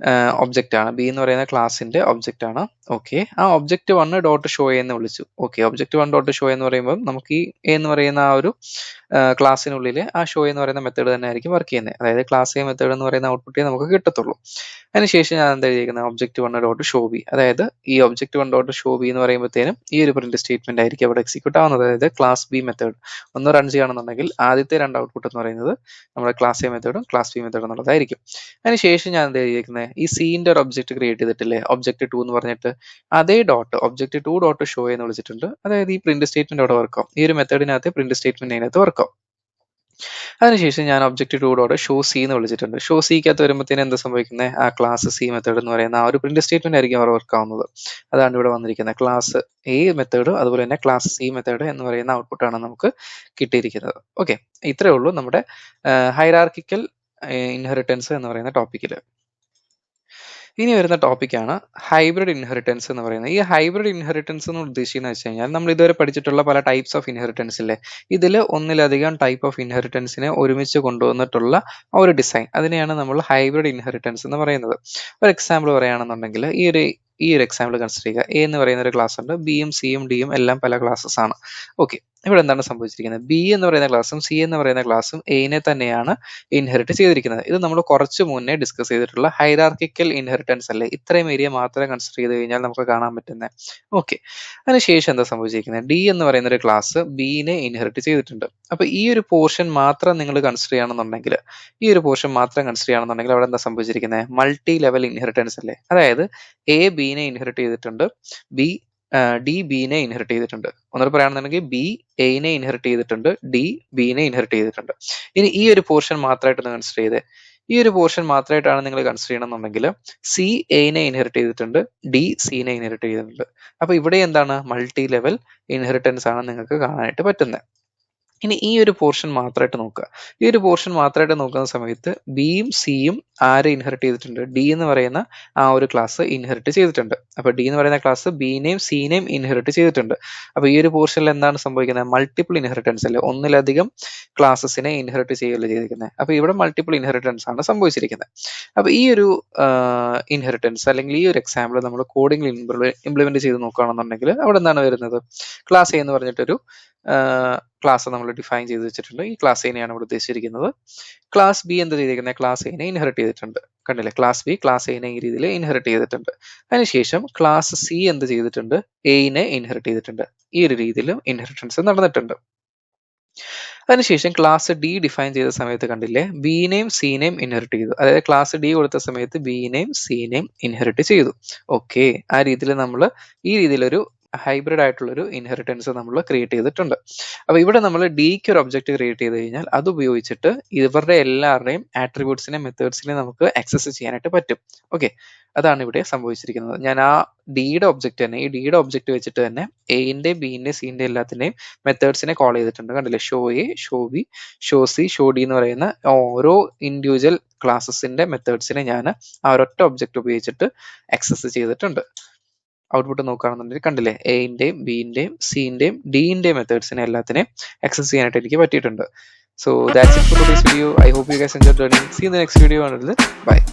ഒബ്ജക്റ്റ് ആണ്, ബി എന്ന് പറയുന്ന ക്ലാസിന്റെ ഒബ്ജക്റ്റ് ആണ്. ഓക്കെ, ആ ഒബ്ജക്റ്റ് 1 ഡോട്ട് ഷോ എന്ന് വിളിച്ചു. ഓക്കെ, ഒബ്ജക്റ്റ് 1 ഡോട്ട് ഷോ എന്ന് പറയുമ്പോൾ നമുക്ക് ഈ എ എന്ന് പറയുന്ന ആ ഒരു ക്ലാസ്സിനുള്ളിൽ ആ ഷോ എന്ന് പറയുന്ന മെത്തേഡ് തന്നെ ആയിരിക്കും വർക്ക് ചെയ്യുന്നത്. അതായത് ക്ലാസ് എ മെത്തേഡ് എന്ന് പറയുന്ന ഔട്ട്പുട്ടേ നമുക്ക് കിട്ടത്തുള്ളൂ. അതിനുശേഷം ഞാൻ എന്താ ചെയ്തിരിക്കുന്നത്? ഒബ്ജക്റ്റ് 1 ഡോട്ട് ഷോ ബി, അതായത് ഈ ഒബ്ജക്റ്റ് 1 ഡോട്ട് ഷോ ബി എന്ന് പറയുമ്പോഴത്തേനും ഈ ഒരു പ്രിന്റ് സ്റ്റേറ്റ്മെന്റ് ആയിരിക്കും അവിടെ എക്സിക്യൂട്ട് ആവുന്നത്. അതായത് ക്ലാസ് ബി മെത്തേഡ് ഒന്ന് റൺ ചെയ്യുകയാണെന്നുണ്ടെങ്കിൽ ആദ്യത്തെ രണ്ട് ഔട്ട്പുട്ട് എന്ന് പറയുന്നത് നമ്മുടെ ക്ലാസ് എ മെത്തേഡും ക്ലാസ് ബി മെത്തേഡും എന്നുള്ളതായിരിക്കും. അതിനുശേഷം ഞാൻ എന്താ ചെയ്തിരിക്കുന്നത്? ഈ സിന്റെ ഒരു ഒബ്ജക്റ്റ് ക്രിയേറ്റ് ചെയ്തിട്ടില്ലേ, ഒബ്ജക്റ്റ് 2 എന്ന് പറഞ്ഞിട്ട് അതേ dot object two dot show എന്ന് വിളിച്ചിട്ടുണ്ട്. അതായത് ഈ പ്രിന്റ് സ്റ്റേറ്റ്മെന്റ് അവിടെ വർക്കാവും. ഈ ഒരു മെത്തേഡിനകത്ത് പ്രിന്റ് സ്റ്റേറ്റ്മെന്റ് അതിനകത്ത് വർക്കാവും. അതിനുശേഷം ഞാൻ object two dot show C എന്ന് വിളിച്ചിട്ടുണ്ട്. ഷോ സിക്കകത്ത് വരുമ്പോഴത്തേനും എന്താ സംഭവിക്കുന്നത്? ആ ക്ലാസ് സി മെത്തേഡ് എന്ന് പറയുന്ന ആ ഒരു പ്രിന്റ് സ്റ്റേറ്റ്മെന്റ് ആയിരിക്കും അവിടെ വർക്ക് ആവുന്നത്. അതാണ് ഇവിടെ വന്നിരിക്കുന്നത്. ക്ലാസ് എ മെത്തേഡ് അതുപോലെ തന്നെ ക്ലാസ് സി മെത്തേഡ് എന്ന് പറയുന്ന ഔട്ട്പുട്ടാണ് നമുക്ക് കിട്ടിയിരിക്കുന്നത്. ഓക്കെ, ഇത്രയേ ഉള്ളൂ നമ്മുടെ ഹൈറാർക്കിക്കൽ ഇൻഹെറിറ്റൻസ് എന്ന് പറയുന്ന ടോപ്പിക്കിൽ. ഇനി വരുന്ന ടോപ്പിക്കാണ് ഹൈബ്രിഡ് ഇൻഹെറിറ്റൻസ് എന്ന് പറയുന്നത്. ഈ ഹൈബ്രിഡ് ഇൻഹെറിറ്റൻസ് എന്ന് ഉദ്ദേശിക്കുന്നത് വെച്ച് കഴിഞ്ഞാൽ നമ്മൾ ഇതുവരെ പഠിച്ചിട്ടുള്ള പല ടൈപ്സ് ഓഫ് ഇൻഹെറിറ്റൻസ് ഇല്ലേ, ഇതിൽ ഒന്നിലധികം ടൈപ്പ് ഓഫ് ഇൻഹെറിറ്റൻസിനെ ഒരുമിച്ച് കൊണ്ടുവന്നിട്ടുള്ള ആ ഒരു ഡിസൈൻ, അതിനെയാണ് നമ്മൾ ഹൈബ്രിഡ് ഇൻഹെറിറ്റൻസ് എന്ന് പറയുന്നത്. ഒരു എക്സാമ്പിൾ പറയുകയാണെന്നുണ്ടെങ്കിൽ ഈ ഒരു എക്സാമ്പിൾ കൺസിഡർ ചെയ്യുക. എ എന്ന് പറയുന്ന ഒരു ക്ലാസ് ഉണ്ട്, ബിയും സിയും ഡിയും എല്ലാം പല ക്ലാസ്സസ് ആണ്. ഓക്കെ, ഇവിടെ എന്താണ് സംഭവിച്ചിരിക്കുന്നത്? ബി എന്ന് പറയുന്ന ക്ലാസ്സും സി എന്ന് പറയുന്ന ക്ലാസ്സും എനെ തന്നെയാണ് ഇൻഹെറിറ്റ് ചെയ്തിരിക്കുന്നത്. ഇത് നമ്മൾ കുറച്ച് മുന്നേ ഡിസ്കസ് ചെയ്തിട്ടുള്ള ഹൈറാർക്കിക്കൽ ഇൻഹെറിറ്റൻസ് അല്ലേ, ഇത്രയും ഏരിയ മാത്രം കൺസിഡർ ചെയ്ത് കഴിഞ്ഞാൽ നമുക്ക് കാണാൻ പറ്റുന്നത്. ഓക്കെ, അതിനുശേഷം എന്താ സംഭവിച്ചിരിക്കുന്നത്? ഡി എന്ന് പറയുന്ന ഒരു ക്ലാസ് ബിനെ ഇൻഹെറിറ്റ് ചെയ്തിട്ടുണ്ട്. അപ്പൊ ഈ ഒരു പോർഷൻ മാത്രം നിങ്ങൾ കൺസിഡർ ചെയ്യുകയാണെന്നുണ്ടെങ്കിൽ അവിടെ എന്താ സംഭവിച്ചിരിക്കുന്നത്? മൾട്ടി ലെവൽ ഇൻഹെറിറ്റൻസ് അല്ലേ. അതായത് എ ബിനെ ഇൻഹെറിറ്റ് ചെയ്തിട്ടുണ്ട്, ഡി ബിനെ ഇൻഹെറിറ്റ് ചെയ്തിട്ടുണ്ട്. ഒന്നുകൂടെ പറയുകയാണെന്നുണ്ടെങ്കിൽ ബി എനെ ഇൻഹെറിറ്റ് ചെയ്തിട്ടുണ്ട്, ഡി ബിനെ ഇൻഹെറിറ്റ് ചെയ്തിട്ടുണ്ട്. ഇനി ഈ ഒരു പോർഷൻ മാത്രമായിട്ടൊന്ന് കൺസിഡർ ചെയ്തേ. ഈ ഒരു പോർഷൻ മാത്രമായിട്ടാണ് നിങ്ങൾ കൺസിഡർ ചെയ്യണമെന്നുണ്ടെങ്കിൽ സി എനെ ഇൻഹെറിറ്റ് ചെയ്തിട്ടുണ്ട്, ഡി സിനെ ഇൻഹെറിറ്റ് ചെയ്തിട്ടുണ്ട്. അപ്പൊ ഇവിടെ എന്താണ്? മൾട്ടി ലെവൽ ഇൻഹെറിറ്റൻസ് ആണ് നിങ്ങൾക്ക് കാണാനായിട്ട് പറ്റുന്നത്. ഇനി ഈ ഒരു പോർഷൻ മാത്രമായിട്ട് നോക്കുക. ഈ ഒരു പോർഷൻ മാത്രമായിട്ട് നോക്കുന്ന സമയത്ത് ബിയും സിയും ആരെ ഇൻഹെറിറ്റ് ചെയ്തിട്ടുണ്ട്? ഡി എന്ന് പറയുന്ന ആ ഒരു ക്ലാസ് ഇൻഹെറിറ്റ് ചെയ്തിട്ടുണ്ട്. അപ്പൊ ഡി എന്ന് പറയുന്ന ക്ലാസ് ബിനെയും സിനെയും ഇൻഹെറിറ്റ് ചെയ്തിട്ടുണ്ട്. അപ്പൊ ഈ ഒരു പോർഷനിൽ എന്താണ് സംഭവിക്കുന്നത്? മൾട്ടിപ്പിൾ ഇൻഹെറിറ്റൻസ് അല്ലേ, ഒന്നിലധികം ക്ലാസ്സസിനെ ഇൻഹെറിറ്റ് ചെയ്യുകയല്ലേ ചെയ്തിരിക്കുന്നത്. അപ്പൊ ഇവിടെ മൾട്ടിപ്പിൾ ഇൻഹെറിറ്റൻസ് ആണ് സംഭവിച്ചിരിക്കുന്നത്. അപ്പൊ ഈ ഒരു ഇൻഹെറിറ്റൻസ് അല്ലെങ്കിൽ ഈ ഒരു എക്സാമ്പിൾ നമ്മൾ കോഡിംഗിൽ ഇംപ്ലിമെന്റ് ചെയ്ത് നോക്കുകയാണെന്നുണ്ടെങ്കിൽ അവിടെ എന്താണ് വരുന്നത്? ക്ലാസ് എ എന്ന് പറഞ്ഞിട്ടൊരു ക്ലാസ് നമ്മൾ ഡിഫൈൻ ചെയ്ത് വെച്ചിട്ടുണ്ട്. ഈ ക്ലാസ് എനെയാണ് ഇവിടെ ഉദ്ദേശിച്ചിരിക്കുന്നത്. ക്ലാസ് ബി എന്ത് ചെയ്തിരിക്കുന്നത്? ക്ലാസ് എനെ ഇൻഹെറിറ്റ് ചെയ്തിട്ടുണ്ട്. കണ്ടില്ലേ, ക്ലാസ് ബി ക്ലാസ് എനെ ഈ രീതിയിൽ ഇൻഹെറിറ്റ് ചെയ്തിട്ടുണ്ട്. അതിനുശേഷം ക്ലാസ് സി എന്ത് ചെയ്തിട്ടുണ്ട്? എനെ ഇൻഹെറിറ്റ് ചെയ്തിട്ടുണ്ട്. ഈ ഒരു രീതിയിലും ഇൻഹെറിറ്റൻസ് നടന്നിട്ടുണ്ട്. അതിനുശേഷം ക്ലാസ് ഡി ഡിഫൈൻ ചെയ്ത സമയത്ത് കണ്ടില്ലേ, ബിനെയും സിനെയും ഇൻഹെറിറ്റ് ചെയ്തു. അതായത് ക്ലാസ് ഡി കൊടുത്ത സമയത്ത് ബിനെയും സിനെയും ഇൻഹെറിറ്റ് ചെയ്തു. ഓക്കെ, ആ രീതിയിൽ നമ്മൾ ഈ രീതിയിലൊരു ഹൈബ്രിഡ് ആയിട്ടുള്ളൊരു ഇൻഹെറിറ്റൻസ് നമ്മൾ ക്രിയേറ്റ് ചെയ്തിട്ടുണ്ട്. അപ്പൊ ഇവിടെ നമ്മൾ ഡിക്ക് ഒരു ഒബ്ജക്റ്റ് ക്രിയേറ്റ് ചെയ്ത് കഴിഞ്ഞാൽ അത് ഉപയോഗിച്ചിട്ട് ഇവരുടെ എല്ലാവരുടെയും ആട്രിബ്യൂട്ട്സിനെ മെത്തേഡ്സിനെ നമുക്ക് ആക്സസ് ചെയ്യാനായിട്ട് പറ്റും. ഓക്കെ, അതാണ് ഇവിടെ സംഭവിച്ചിരിക്കുന്നത്. ഞാൻ ആ ഡിയുടെ ഒബ്ജക്റ്റ് തന്നെ, ഈ ഡിയുടെ ഒബ്ജക്റ്റ് വെച്ചിട്ട് തന്നെ എന്റെ ബിന്റെ സിന്റെ എല്ലാത്തിന്റെയും മെത്തേഡ്സിനെ കോൾ ചെയ്തിട്ടുണ്ട്. കണ്ടില്ലേ, show A, show B, show C, show D എന്ന് പറയുന്ന ഓരോ ഇൻഡിവിജ്വൽ ക്ലാസസിന്റെ മെത്തേഡ്സിനെ ഞാൻ ആ ഒരൊറ്റ ഒബ്ജക്റ്റ് ഉപയോഗിച്ചിട്ട് ആക്സസ് ചെയ്തിട്ടുണ്ട്. ഔട്ട്പുട്ട് നോക്കുകയാണെന്നുണ്ടെങ്കിൽ കണ്ടില്ലേ, എന്റെയും ബിന്റെയും സിന്റെയും ഡിന്റെയും മെത്തേഡ്സിനെ എല്ലാത്തിനെയും ആക്സസ് ചെയ്യാനായിട്ട് എനിക്ക് പറ്റിയിട്ടുണ്ട്. So that's it for today's video. I hope you guys enjoyed learning. See you in the next video. Until then, bye.